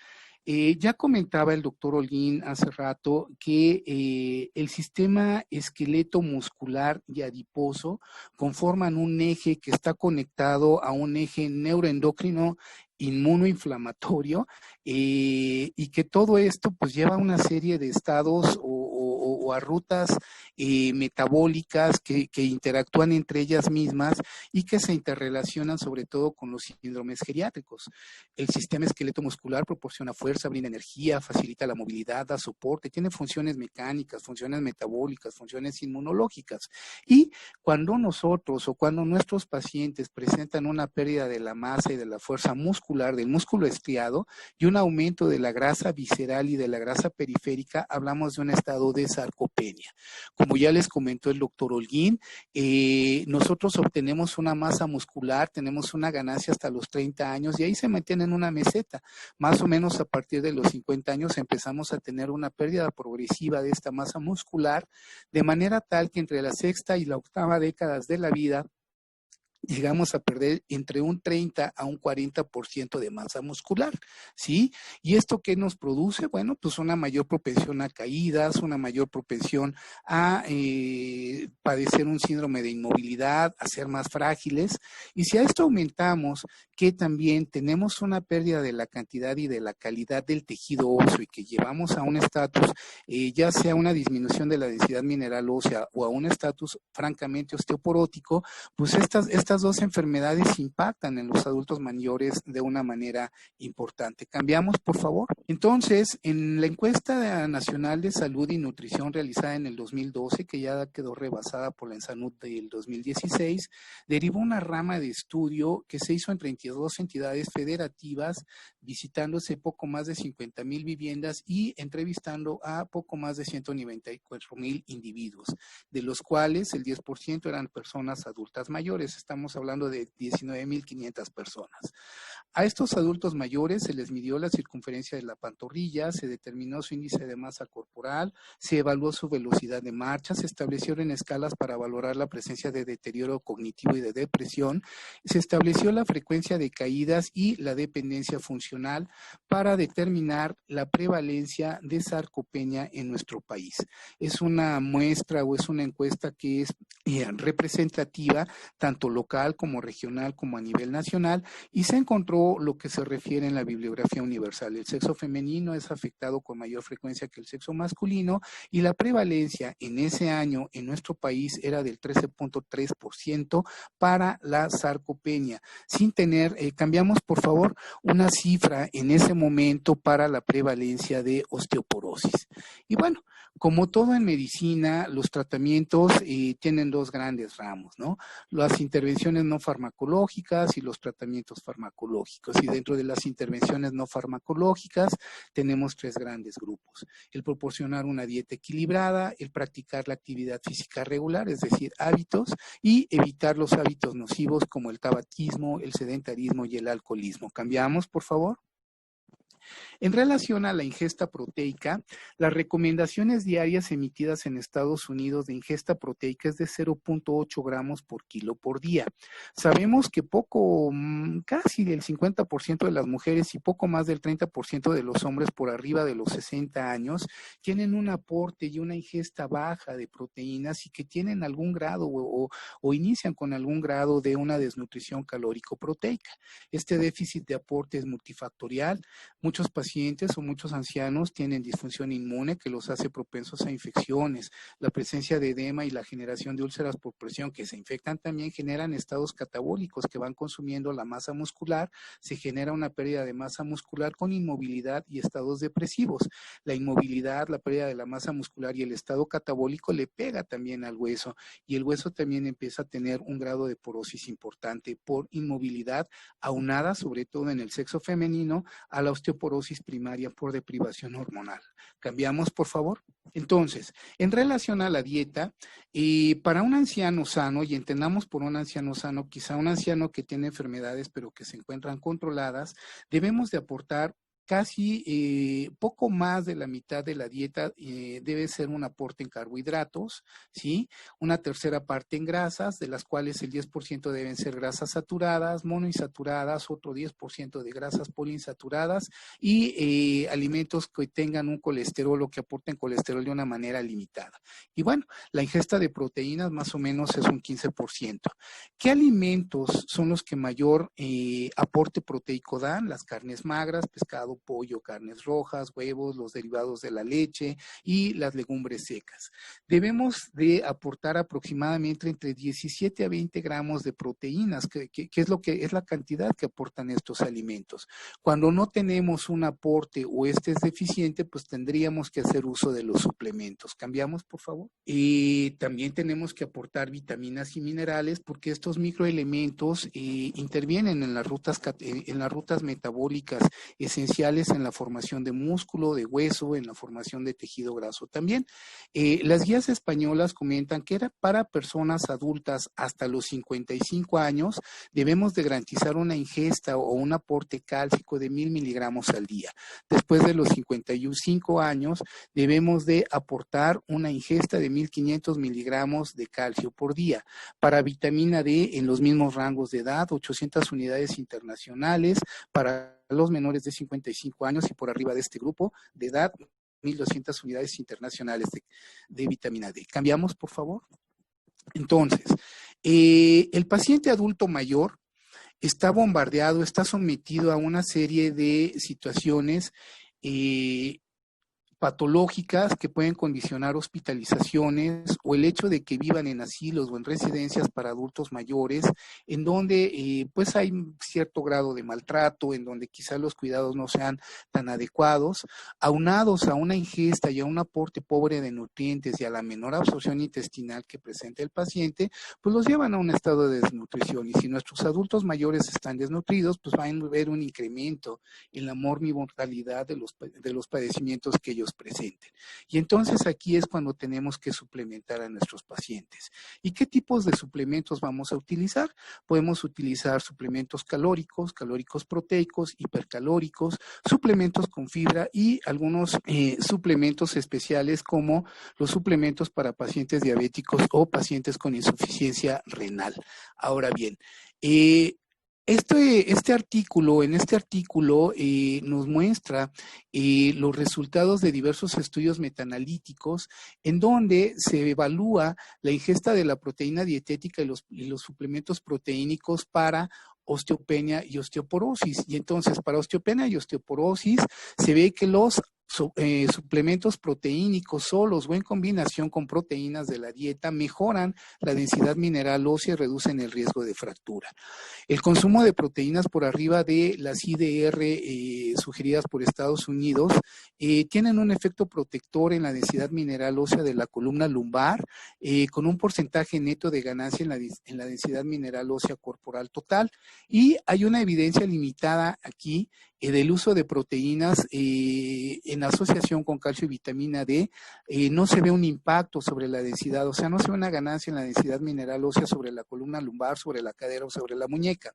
[SPEAKER 3] ya comentaba el doctor Holguín hace rato que el sistema esqueleto muscular y adiposo conforman un eje que está conectado a un eje neuroendocrino inmunoinflamatorio y que todo esto pues lleva a una serie de estados o a rutas metabólicas que interactúan entre ellas mismas y que se interrelacionan sobre todo con los síndromes geriátricos. El sistema esqueleto muscular proporciona fuerza, brinda energía, facilita la movilidad, da soporte, tiene funciones mecánicas, funciones metabólicas, funciones inmunológicas. Y cuando nosotros o cuando nuestros pacientes presentan una pérdida de la masa y de la fuerza muscular, del músculo estriado y un aumento de la grasa visceral y de la grasa periférica, hablamos de un estado de sarcopenia. Como ya les comentó el doctor Holguín, nosotros obtenemos una masa muscular, tenemos una ganancia hasta los 30 años y ahí se mantiene en una meseta. Más o menos a partir de los 50 años empezamos a tener una pérdida progresiva de esta masa muscular, de manera tal que entre la sexta y la octava décadas de la vida llegamos a perder entre un 30 a un 40% de masa muscular, ¿sí? ¿Y esto qué nos produce? Bueno, pues una mayor propensión a caídas, una mayor propensión a padecer un síndrome de inmovilidad, a ser más frágiles. Y si a esto aumentamos que también tenemos una pérdida de la cantidad y de la calidad del tejido óseo y que llevamos a un estatus, ya sea una disminución de la densidad mineral ósea o a un estatus francamente osteoporótico, pues estas dos enfermedades impactan en los adultos mayores de una manera importante. ¿Cambiamos, por favor? Entonces, en la encuesta nacional de salud y nutrición realizada en el 2012, que ya quedó rebasada por la ENSANUD del 2016, derivó una rama de estudio que se hizo en 32 entidades federativas, visitándose poco más de 50,000 viviendas y entrevistando a poco más de 194,000 individuos, de los cuales el 10% eran personas adultas mayores. Estamos hablando de 19,500 personas. A estos adultos mayores se les midió la circunferencia de la pantorrilla, se determinó su índice de masa corporal, se evaluó su velocidad de marcha, se establecieron escalas para valorar la presencia de deterioro cognitivo y de depresión, se estableció la frecuencia de caídas y la dependencia funcional para determinar la prevalencia de sarcopenia en nuestro país. Es una muestra o es una encuesta que es representativa tanto local como regional como a nivel nacional y se encontró lo que se refiere en la bibliografía universal. El sexo femenino es afectado con mayor frecuencia que el sexo masculino y la prevalencia en ese año en nuestro país era del 13.3% para la sarcopenia, sin tener, cambiamos por favor una cifra en ese momento para la prevalencia de osteoporosis. Y bueno, como todo en medicina, los tratamientos tienen dos grandes ramos, ¿no? Las intervenciones no farmacológicas y los tratamientos farmacológicos. Y dentro de las intervenciones no farmacológicas tenemos tres grandes grupos. El proporcionar una dieta equilibrada, el practicar la actividad física regular, es decir, hábitos, y evitar los hábitos nocivos como el tabaquismo, el sedentarismo y el alcoholismo. ¿Cambiamos, por favor? En relación a la ingesta proteica, las recomendaciones diarias emitidas en Estados Unidos de ingesta proteica es de 0.8 gramos por kilo por día. Sabemos que casi el 50% de las mujeres y poco más del 30% de los hombres por arriba de los 60 años tienen un aporte y una ingesta baja de proteínas y que tienen algún grado o inician con algún grado de una desnutrición calórico-proteica. Este déficit de aporte es multifactorial. Muchos muchos pacientes o muchos ancianos tienen disfunción inmune que los hace propensos a infecciones. La presencia de edema y la generación de úlceras por presión que se infectan también generan estados catabólicos que van consumiendo la masa muscular. Se genera una pérdida de masa muscular con inmovilidad y estados depresivos. La inmovilidad, la pérdida de la masa muscular y el estado catabólico le pega también al hueso, y el hueso también empieza a tener un grado de porosis importante por inmovilidad, aunada sobre todo en el sexo femenino a la osteoporosis primaria por deprivación hormonal. ¿Cambiamos, por favor? Entonces, en relación a la dieta, para un anciano sano, y entendamos por un anciano sano, quizá un anciano que tiene enfermedades pero que se encuentran controladas, debemos de aportar casi poco más de la mitad de la dieta debe ser un aporte en carbohidratos, ¿sí? Una tercera parte en grasas, de las cuales el 10% deben ser grasas saturadas, monoinsaturadas, otro 10% de grasas poliinsaturadas y alimentos que tengan un colesterol o que aporten colesterol de una manera limitada. Y bueno, la ingesta de proteínas más o menos es un 15%. ¿Qué alimentos son los que mayor aporte proteico dan? Las carnes magras, pescado, pollo, carnes rojas, huevos, los derivados de la leche y las legumbres secas. Debemos de aportar aproximadamente entre 17 a 20 gramos de proteínas, que es lo que es la cantidad que aportan estos alimentos. Cuando no tenemos un aporte o este es deficiente, pues tendríamos que hacer uso de los suplementos. ¿Cambiamos, por favor? También tenemos que aportar vitaminas y minerales porque estos microelementos intervienen en las rutas metabólicas esenciales en la formación de músculo, de hueso, en la formación de tejido graso también. Las guías españolas comentan que era para personas adultas hasta los 55 años, debemos de garantizar una ingesta o un aporte cálcico de 1000 miligramos al día. Después de los 55 años, debemos de aportar una ingesta de 1500 miligramos de calcio por día. Para vitamina D, en los mismos rangos de edad, 800 unidades internacionales. Para los menores de 55 años y por arriba de este grupo de edad, 1.200 unidades internacionales de vitamina D. ¿Cambiamos, por favor? Entonces, el paciente adulto mayor está bombardeado, está sometido a una serie de situaciones patológicas que pueden condicionar hospitalizaciones o el hecho de que vivan en asilos o en residencias para adultos mayores, en donde pues hay cierto grado de maltrato, en donde quizás los cuidados no sean tan adecuados, aunados a una ingesta y a un aporte pobre de nutrientes y a la menor absorción intestinal que presenta el paciente, pues los llevan a un estado de desnutrición. Y si nuestros adultos mayores están desnutridos, pues van a ver un incremento en la mortalidad de los padecimientos que ellos presenten. Y entonces aquí es cuando tenemos que suplementar a nuestros pacientes. ¿Y qué tipos de suplementos vamos a utilizar? Podemos utilizar suplementos calóricos proteicos, hipercalóricos, suplementos con fibra y algunos suplementos especiales como los suplementos para pacientes diabéticos o pacientes con insuficiencia renal. Ahora bien, en este artículo nos muestra los resultados de diversos estudios metaanalíticos en donde se evalúa la ingesta de la proteína dietética y los suplementos proteínicos para osteopenia y osteoporosis. Y entonces, para osteopenia y osteoporosis se ve que los suplementos proteínicos solos o en combinación con proteínas de la dieta mejoran la densidad mineral ósea y reducen el riesgo de fractura. El consumo de proteínas por arriba de las IDR sugeridas por Estados Unidos tienen un efecto protector en la densidad mineral ósea de la columna lumbar con un porcentaje neto de ganancia en la densidad mineral ósea corporal total. Y hay una evidencia limitada aquí del uso de proteínas en asociación con calcio y vitamina D, no se ve un impacto sobre la densidad, o sea, no se ve una ganancia en la densidad mineral ósea sobre la columna lumbar, sobre la cadera o sobre la muñeca.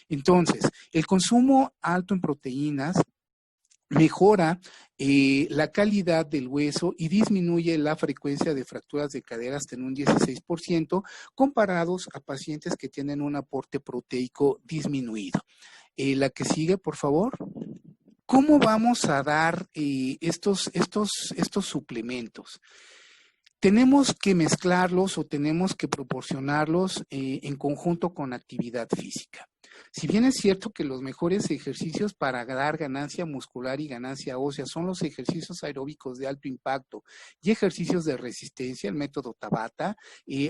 [SPEAKER 3] Entonces, el consumo alto en proteínas mejora la calidad del hueso y disminuye la frecuencia de fracturas de cadera hasta en un 16% comparados a pacientes que tienen un aporte proteico disminuido. La que sigue, por favor. ¿Cómo vamos a dar estos suplementos? Tenemos que mezclarlos o tenemos que proporcionarlos en conjunto con actividad física. Si bien es cierto que los mejores ejercicios para dar ganancia muscular y ganancia ósea son los ejercicios aeróbicos de alto impacto y ejercicios de resistencia, el método Tabata,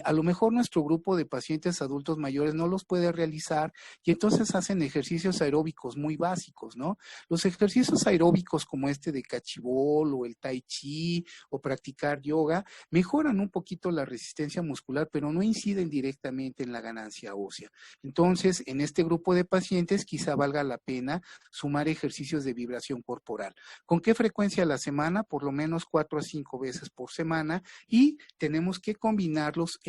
[SPEAKER 3] a lo mejor nuestro grupo de pacientes adultos mayores no los puede realizar y entonces hacen ejercicios aeróbicos muy básicos, ¿no? Los ejercicios aeróbicos como este de cachibol o el tai chi o practicar yoga mejoran un poquito la resistencia muscular, pero no inciden directamente en la ganancia ósea. Entonces, en este grupo de pacientes quizá valga la pena sumar ejercicios de vibración corporal. ¿Con qué frecuencia a la semana? Por lo menos 4 a 5 veces por semana, y tenemos que combinarlos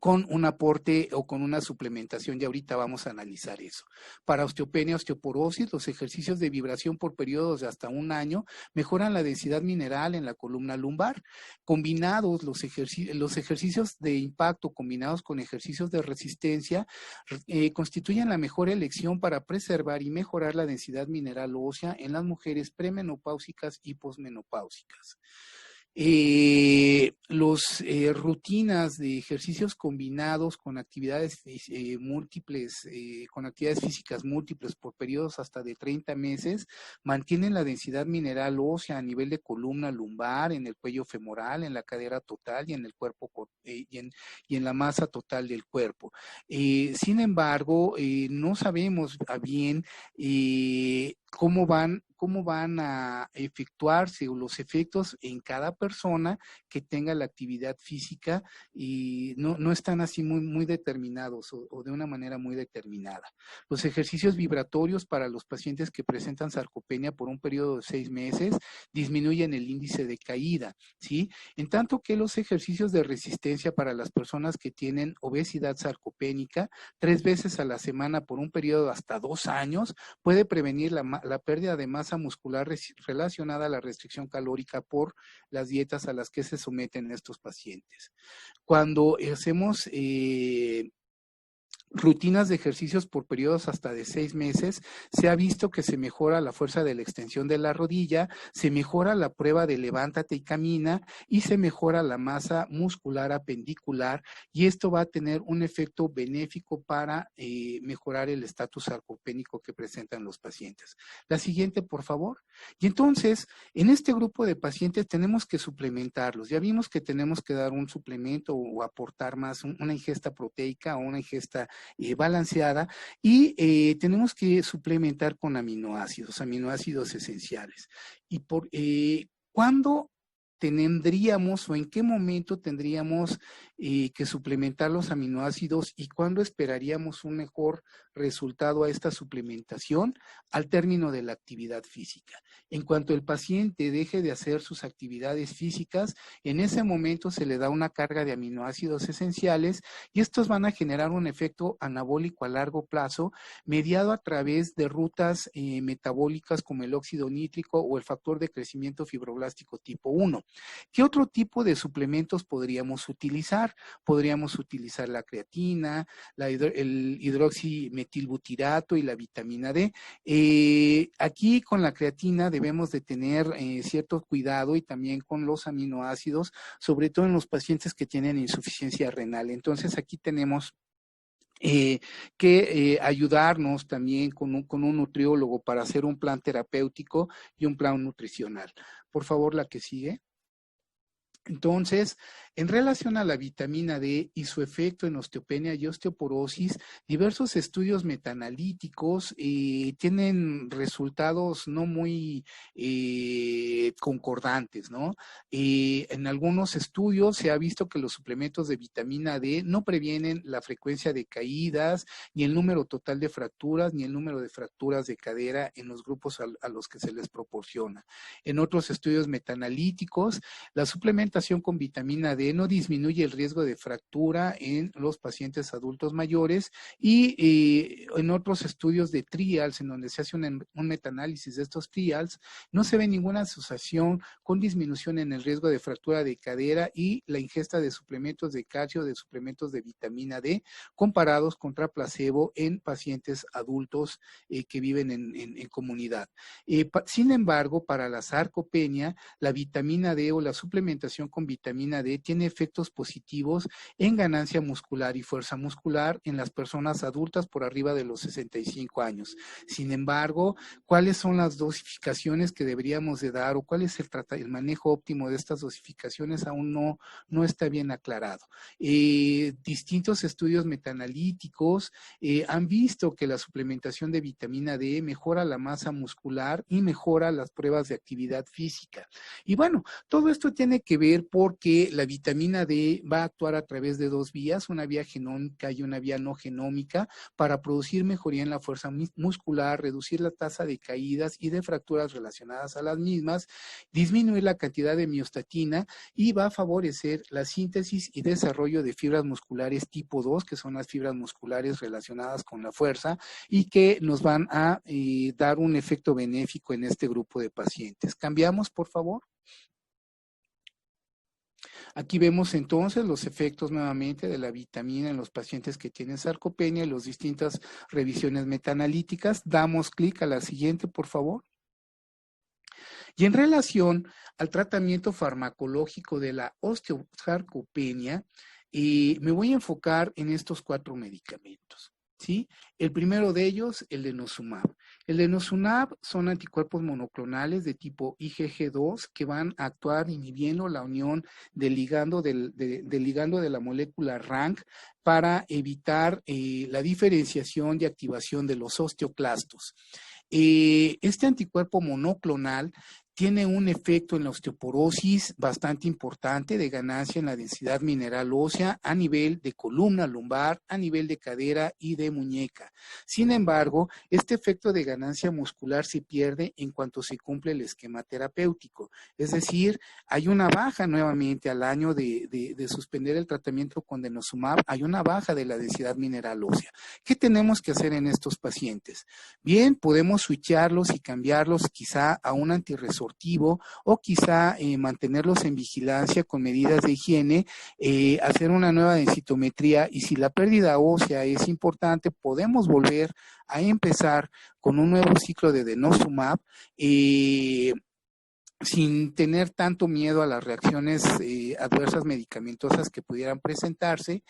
[SPEAKER 3] con un aporte o con una suplementación, y ahorita vamos a analizar eso. Para osteopenia, osteoporosis, los ejercicios de vibración por periodos de hasta 1 año mejoran la densidad mineral en la columna lumbar. Combinados, los ejercicios de impacto combinados con ejercicios de resistencia constituyen la mejor elección para preservar y mejorar la densidad mineral ósea en las mujeres premenopáusicas y posmenopáusicas. Rutinas de ejercicios combinados con actividades múltiples, con actividades físicas múltiples por periodos hasta de 30 meses, mantienen la densidad mineral ósea a nivel de columna lumbar, en el cuello femoral, en la cadera total y en el cuerpo y en la masa total del cuerpo. Sin embargo, no sabemos bien cómo van a efectuarse los efectos en cada persona que tenga la actividad física, y no están así muy determinados o de una manera muy determinada. Los ejercicios vibratorios para los pacientes que presentan sarcopenia por un periodo de 6 meses disminuyen el índice de caída, ¿sí? En tanto que los ejercicios de resistencia para las personas que tienen obesidad sarcopénica 3 veces a la semana por un periodo de hasta 2 años puede prevenir la pérdida de masa muscular relacionada a la restricción calórica por las dietas a las que se someten estos pacientes. Cuando hacemos rutinas de ejercicios por periodos hasta de 6 meses, se ha visto que se mejora la fuerza de la extensión de la rodilla, se mejora la prueba de levántate y camina, y se mejora la masa muscular apendicular, y esto va a tener un efecto benéfico para mejorar el estatus sarcopénico que presentan los pacientes. La siguiente, por favor. Y entonces, en este grupo de pacientes tenemos que suplementarlos. Ya vimos que tenemos que dar un suplemento o aportar más, una ingesta proteica o una ingesta balanceada, y tenemos que suplementar con aminoácidos esenciales. Y ¿cuándo tendríamos o en qué momento tendríamos que suplementar los aminoácidos y cuándo esperaríamos un mejor resultado a esta suplementación? Al término de la actividad física. En cuanto el paciente deje de hacer sus actividades físicas, en ese momento se le da una carga de aminoácidos esenciales, y estos van a generar un efecto anabólico a largo plazo mediado a través de rutas metabólicas como el óxido nítrico o el factor de crecimiento fibroblástico tipo 1. ¿Qué otro tipo de suplementos podríamos utilizar? Podríamos utilizar la creatina, el hidroximetilbutirato y la vitamina D. Aquí con la creatina debemos de tener cierto cuidado, y también con los aminoácidos, sobre todo en los pacientes que tienen insuficiencia renal. Entonces aquí tenemos que ayudarnos también con un nutriólogo para hacer un plan terapéutico y un plan nutricional. Por favor, la que sigue. Entonces, en relación a la vitamina D y su efecto en osteopenia y osteoporosis, diversos estudios metaanalíticos tienen resultados no muy concordantes, ¿no? En algunos estudios se ha visto que los suplementos de vitamina D no previenen la frecuencia de caídas, ni el número total de fracturas, ni el número de fracturas de cadera en los grupos a los que se les proporciona. En otros estudios metaanalíticos, la suplementación con vitamina D no disminuye el riesgo de fractura en los pacientes adultos mayores, y en otros estudios de trials, en donde se hace un metaanálisis de estos trials, no se ve ninguna asociación con disminución en el riesgo de fractura de cadera y la ingesta de suplementos de calcio, de suplementos de vitamina D, comparados contra placebo en pacientes adultos que viven en comunidad. Sin embargo, para la sarcopenia, la vitamina D o la suplementación suplementación con vitamina D tiene efectos positivos en ganancia muscular y fuerza muscular en las personas adultas por arriba de los 65 años. Sin embargo, ¿cuáles son las dosificaciones que deberíamos de dar o cuál es el manejo óptimo de estas dosificaciones? Aún no está bien aclarado. Distintos estudios metaanalíticos han visto que la suplementación de vitamina D mejora la masa muscular y mejora las pruebas de actividad física. Y bueno, todo esto tiene que ver porque la vitamina D va a actuar a través de dos vías, una vía genómica y una vía no genómica, para producir mejoría en la fuerza muscular, reducir la tasa de caídas y de fracturas relacionadas a las mismas, disminuir la cantidad de miostatina y va a favorecer la síntesis y desarrollo de fibras musculares tipo 2, que son las fibras musculares relacionadas con la fuerza y que nos van a dar un efecto benéfico en este grupo de pacientes. ¿Cambiamos, por favor? Aquí vemos entonces los efectos nuevamente de la vitamina en los pacientes que tienen sarcopenia y las distintas revisiones metaanalíticas. Damos clic a la siguiente, por favor. Y en relación al tratamiento farmacológico de la osteosarcopenia, me voy a enfocar en estos 4 medicamentos, ¿sí? El primero de ellos, el denosumab. El denosumab son anticuerpos monoclonales de tipo IgG2 que van a actuar inhibiendo la unión del ligando de la molécula RANK para evitar la diferenciación y activación de los osteoclastos. Este anticuerpo monoclonal tiene un efecto en la osteoporosis bastante importante de ganancia en la densidad mineral ósea a nivel de columna lumbar, a nivel de cadera y de muñeca. Sin embargo, este efecto de ganancia muscular se pierde en cuanto se cumple el esquema terapéutico. Es decir, hay una baja nuevamente al año de suspender el tratamiento con denosumab, hay una baja de la densidad mineral ósea. ¿Qué tenemos que hacer en estos pacientes? Bien, podemos switcharlos y cambiarlos quizá a un antirresortivo o quizá mantenerlos en vigilancia con medidas de higiene, hacer una nueva densitometría y si la pérdida ósea es importante, podemos volver a empezar con un nuevo ciclo de denosumab sin tener tanto miedo a las reacciones adversas medicamentosas que pudieran presentarse,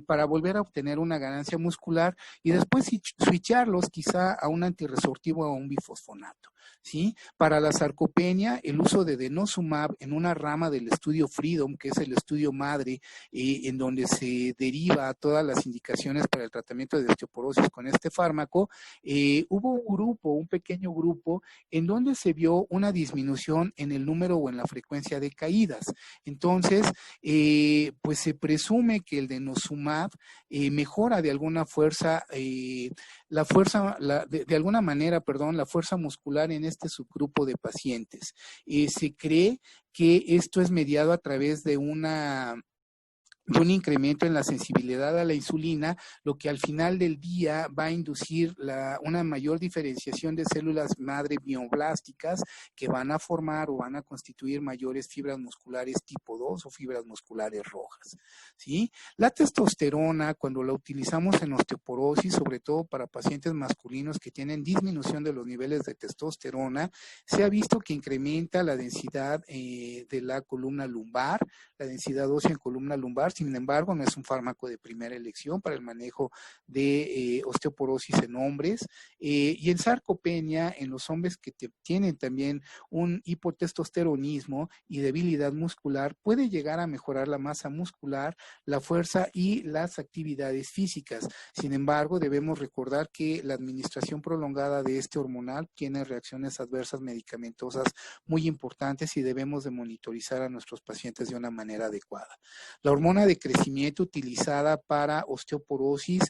[SPEAKER 3] para volver a obtener una ganancia muscular y después switcharlos quizá a un antirresortivo o a un bifosfonato, ¿sí? Para la sarcopenia, el uso de denosumab en una rama del estudio FREEDOM, que es el estudio madre, en donde se deriva todas las indicaciones para el tratamiento de osteoporosis con este fármaco, hubo un pequeño grupo, en donde se vio una disminución en el número o en la frecuencia de caídas. Entonces, pues se presume que el denosumab mejora de alguna de alguna manera, la fuerza muscular en este subgrupo de pacientes. Se cree que esto es mediado a través de un incremento en la sensibilidad a la insulina, lo que al final del día va a inducir una mayor diferenciación de células madre mioblásticas que van a formar o van a constituir mayores fibras musculares tipo 2 o fibras musculares rojas, ¿sí? La testosterona, cuando la utilizamos en osteoporosis, sobre todo para pacientes masculinos que tienen disminución de los niveles de testosterona, se ha visto que incrementa la densidad de la columna lumbar, la densidad ósea en columna lumbar. Sin embargo, no es un fármaco de primera elección para el manejo de osteoporosis en hombres. Y en sarcopenia, en los hombres que tienen también un hipotestosteronismo y debilidad muscular, puede llegar a mejorar la masa muscular, la fuerza y las actividades físicas. Sin embargo, debemos recordar que la administración prolongada de este hormonal tiene reacciones adversas medicamentosas muy importantes y debemos de monitorizar a nuestros pacientes de una manera adecuada. La hormona de crecimiento utilizada para osteoporosis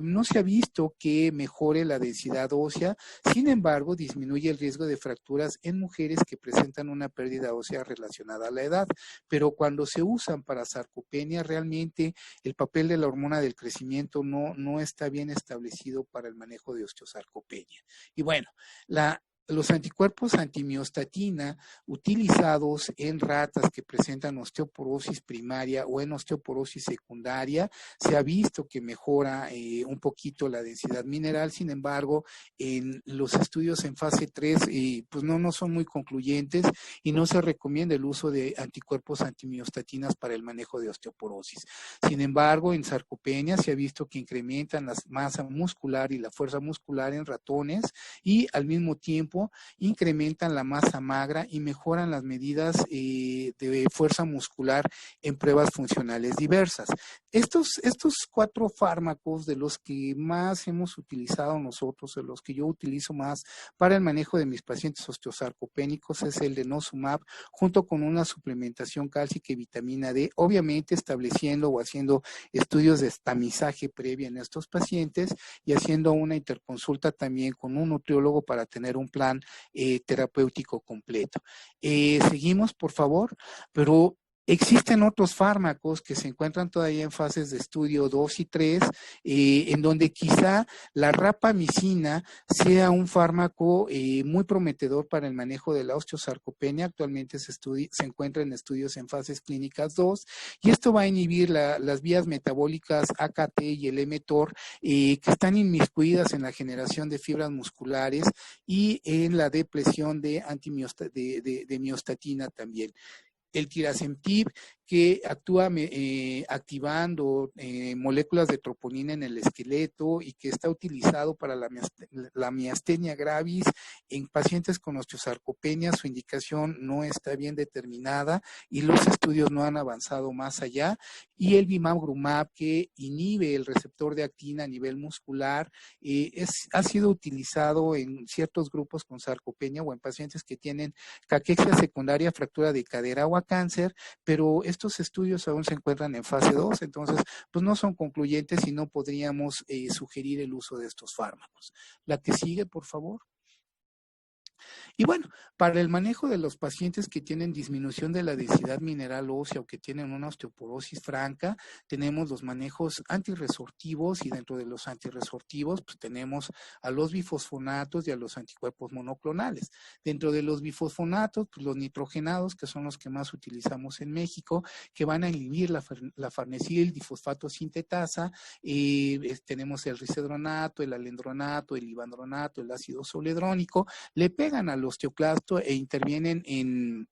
[SPEAKER 3] no se ha visto que mejore la densidad ósea, sin embargo disminuye el riesgo de fracturas en mujeres que presentan una pérdida ósea relacionada a la edad, pero cuando se usan para sarcopenia realmente el papel de la hormona del crecimiento no está bien establecido para el manejo de osteosarcopenia. Y bueno, los anticuerpos antimiostatina utilizados en ratas que presentan osteoporosis primaria o en osteoporosis secundaria, se ha visto que mejora un poquito la densidad mineral. Sin embargo, en los estudios en fase 3 pues no son muy concluyentes y no se recomienda el uso de anticuerpos antimiostatinas para el manejo de osteoporosis. Sin embargo, en sarcopenia se ha visto que incrementan la masa muscular y la fuerza muscular en ratones y al mismo tiempo incrementan la masa magra y mejoran las medidas de fuerza muscular en pruebas funcionales diversas. Estos 4 fármacos de los que más hemos utilizado nosotros, de los que yo utilizo más para el manejo de mis pacientes osteosarcopénicos, es el denosumab, junto con una suplementación cálcica y vitamina D, obviamente estableciendo o haciendo estudios de tamizaje previa en estos pacientes y haciendo una interconsulta también con un nutriólogo para tener un plan terapéutico completo. Seguimos, por favor, pero existen otros fármacos que se encuentran todavía en fases de estudio 2 y 3, en donde quizá la rapamicina sea un fármaco muy prometedor para el manejo de la osteosarcopenia. Actualmente se encuentra en estudios en fases clínicas 2, y esto va a inhibir las vías metabólicas AKT y el mTOR, que están inmiscuidas en la generación de fibras musculares y en la depresión de miostatina también. El tirasemtiv, que actúa activando moléculas de troponina en el esqueleto y que está utilizado para la miastenia gravis en pacientes con osteosarcopenia. Su indicación no está bien determinada y los estudios no han avanzado más allá. Y el bimagrumab, que inhibe el receptor de actina a nivel muscular, ha sido utilizado en ciertos grupos con sarcopenia o en pacientes que tienen caquexia secundaria, fractura de cadera o cáncer, pero estos estudios aún se encuentran en fase 2, entonces pues no son concluyentes y no podríamos sugerir el uso de estos fármacos. La que sigue, por favor. Y bueno, para el manejo de los pacientes que tienen disminución de la densidad mineral ósea o que tienen una osteoporosis franca, tenemos los manejos antirresortivos, y dentro de los antirresortivos pues tenemos a los bifosfonatos y a los anticuerpos monoclonales. Dentro de los bifosfonatos, pues los nitrogenados, que son los que más utilizamos en México, que van a inhibir la farnesil difosfato sintetasa. Tenemos el risedronato, el alendronato, el ivandronato, el ácido soledrónico, le pegan al osteoclasto e intervienen en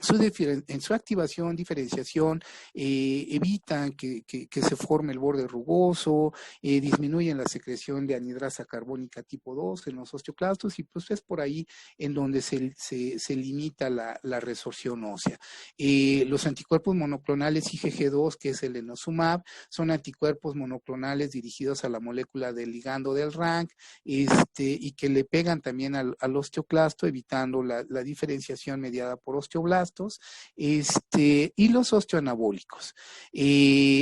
[SPEAKER 3] su activación, diferenciación, evitan que se forme el borde rugoso, disminuyen la secreción de anhidrasa carbónica tipo 2 en los osteoclastos, y pues es por ahí en donde se limita la resorción ósea. Los anticuerpos monoclonales IgG2, que es el denosumab, son anticuerpos monoclonales dirigidos a la molécula del ligando del RANK, y que le pegan también al osteoclasto, evitando la diferenciación mediada por osteoblastos. Y los osteoanabólicos.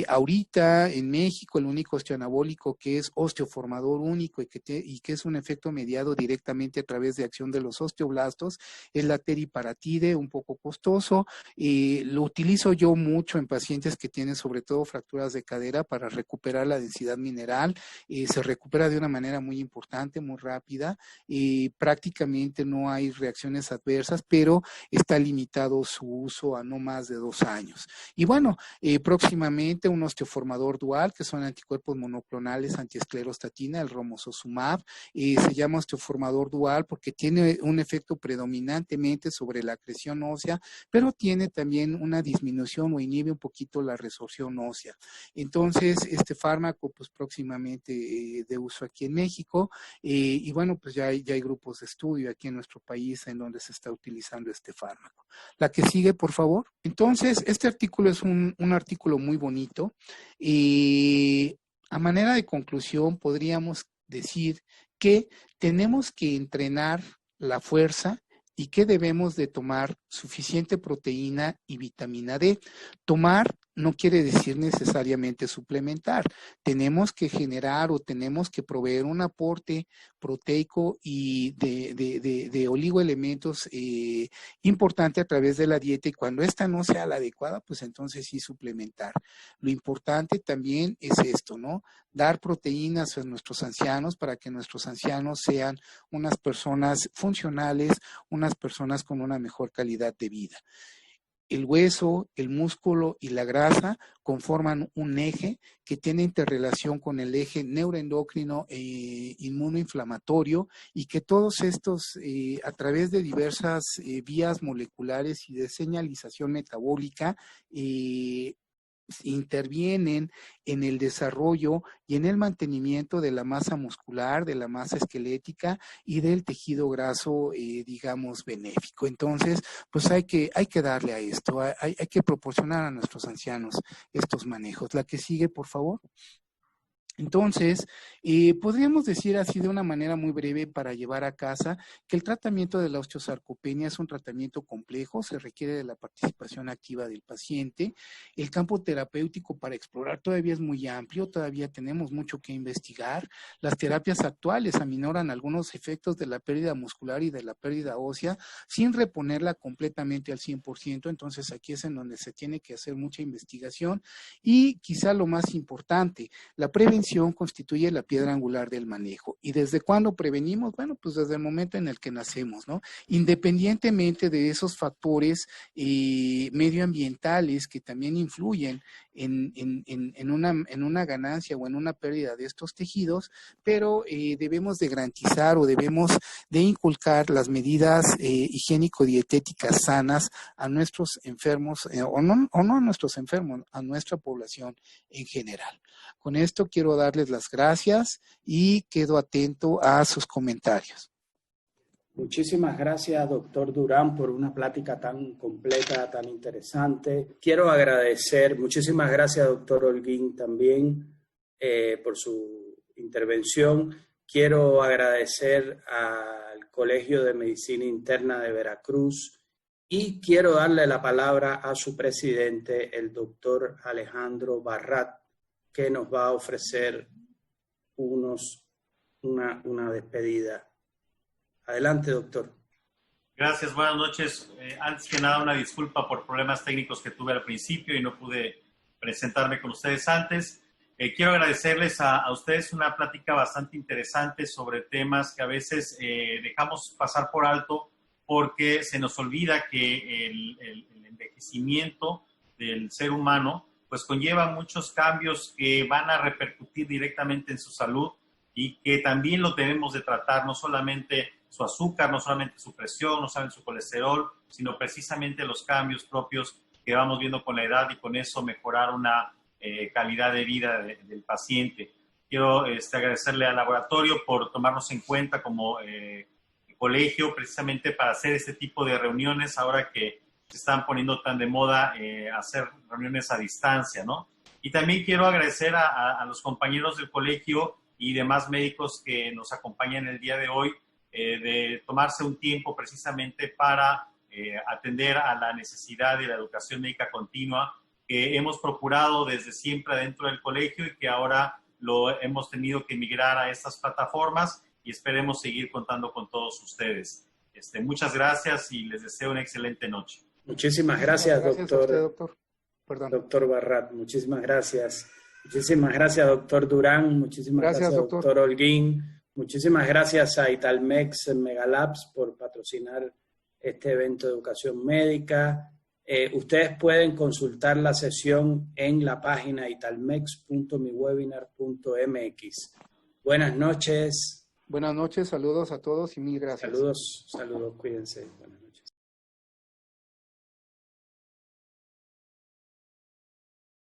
[SPEAKER 3] Ahorita en México el único osteoanabólico que es osteoformador único y que es un efecto mediado directamente a través de acción de los osteoblastos es la teriparatide, un poco costoso. Lo utilizo yo mucho en pacientes que tienen sobre todo fracturas de cadera para recuperar la densidad mineral. Se recupera de una manera muy importante, muy rápida. Prácticamente no hay reacciones adversas, pero está limitado su uso a no más de 2 años. Y bueno, próximamente un osteoformador dual, que son anticuerpos monoclonales antiesclerostatina, el romosozumab. Se llama osteoformador dual porque tiene un efecto predominantemente sobre la acreción ósea, pero tiene también una disminución o inhibe un poquito la resorción ósea. Entonces, este fármaco pues próximamente de uso aquí en México, y bueno, pues ya hay grupos de estudio aquí en nuestro país en donde se está utilizando este fármaco. La que sigue, por favor. Entonces, este artículo es un artículo muy bonito. A manera de conclusión, podríamos decir que tenemos que entrenar la fuerza y que debemos de tomar suficiente proteína y vitamina D. Tomar no quiere decir necesariamente suplementar. Tenemos que generar o tenemos que proveer un aporte proteico y de oligoelementos importante a través de la dieta, y cuando esta no sea la adecuada, pues entonces sí suplementar. Lo importante también es esto, ¿no? Dar proteínas a nuestros ancianos para que nuestros ancianos sean unas personas funcionales, unas personas con una mejor calidad de vida. El hueso, el músculo y la grasa conforman un eje que tiene interrelación con el eje neuroendocrino e inmunoinflamatorio, y que todos estos, a través de diversas vías moleculares y de señalización metabólica, intervienen en el desarrollo y en el mantenimiento de la masa muscular, de la masa esquelética y del tejido graso, digamos, benéfico. Entonces, pues hay que darle a esto, hay que proporcionar a nuestros ancianos estos manejos. La que sigue, por favor. Entonces, podríamos decir así de una manera muy breve para llevar a casa que el tratamiento de la osteosarcopenia es un tratamiento complejo, se requiere de la participación activa del paciente. El campo terapéutico para explorar todavía es muy amplio, todavía tenemos mucho que investigar. Las terapias actuales aminoran algunos efectos de la pérdida muscular y de la pérdida ósea sin reponerla completamente al 100%, entonces aquí es en donde se tiene que hacer mucha investigación y quizá lo más importante, la prevención constituye la piedra angular del manejo. ¿Y desde cuándo prevenimos? Bueno, pues desde el momento en el que nacemos, ¿no? Independientemente de esos factores medioambientales que también influyen en una ganancia o en una pérdida de estos tejidos, pero debemos de garantizar o debemos de inculcar las medidas higiénico-dietéticas sanas a nuestros enfermos, o no a nuestros enfermos, a nuestra población en general. Con esto quiero darles las gracias y quedo atento a sus comentarios.
[SPEAKER 1] Muchísimas gracias, doctor Durán, por una plática tan completa, tan interesante. Quiero agradecer, muchísimas gracias, doctor Holguín, también por su intervención. Quiero agradecer al Colegio de Medicina Interna de Veracruz y quiero darle la palabra a su presidente, el doctor Alejandro Barrat, que nos va a ofrecer una despedida. Adelante, doctor.
[SPEAKER 4] Gracias, buenas noches. Antes que nada, una disculpa por problemas técnicos que tuve al principio y no pude presentarme con ustedes antes. Quiero agradecerles a ustedes una plática bastante interesante sobre temas que a veces dejamos pasar por alto porque se nos olvida que el envejecimiento del ser humano pues conlleva muchos cambios que van a repercutir directamente en su salud y que también lo debemos de tratar, no solamente su azúcar, no solamente su presión, no solamente su colesterol, sino precisamente los cambios propios que vamos viendo con la edad y con eso mejorar una calidad de vida del paciente. Quiero agradecerle al laboratorio por tomarnos en cuenta como colegio precisamente para hacer este tipo de reuniones ahora que se están poniendo tan de moda hacer reuniones a distancia, ¿no? Y también quiero agradecer a los compañeros del colegio y demás médicos que nos acompañan el día de hoy de tomarse un tiempo precisamente para atender a la necesidad de la educación médica continua que hemos procurado desde siempre dentro del colegio y que ahora lo hemos tenido que migrar a estas plataformas y esperemos seguir contando con todos ustedes. Muchas gracias y les deseo una excelente noche.
[SPEAKER 1] Muchísimas gracias, doctor.
[SPEAKER 3] Perdón.
[SPEAKER 1] Doctor Barrat, muchísimas gracias. Muchísimas gracias, doctor Durán. Muchísimas gracias, doctor Holguín. Muchísimas gracias a Italmex Megalabs por patrocinar este evento de educación médica. Ustedes pueden consultar la sesión en la página italmex.miwebinar.mx. Buenas noches.
[SPEAKER 3] Buenas noches, saludos a todos y mil gracias.
[SPEAKER 1] Saludos, cuídense. Bueno.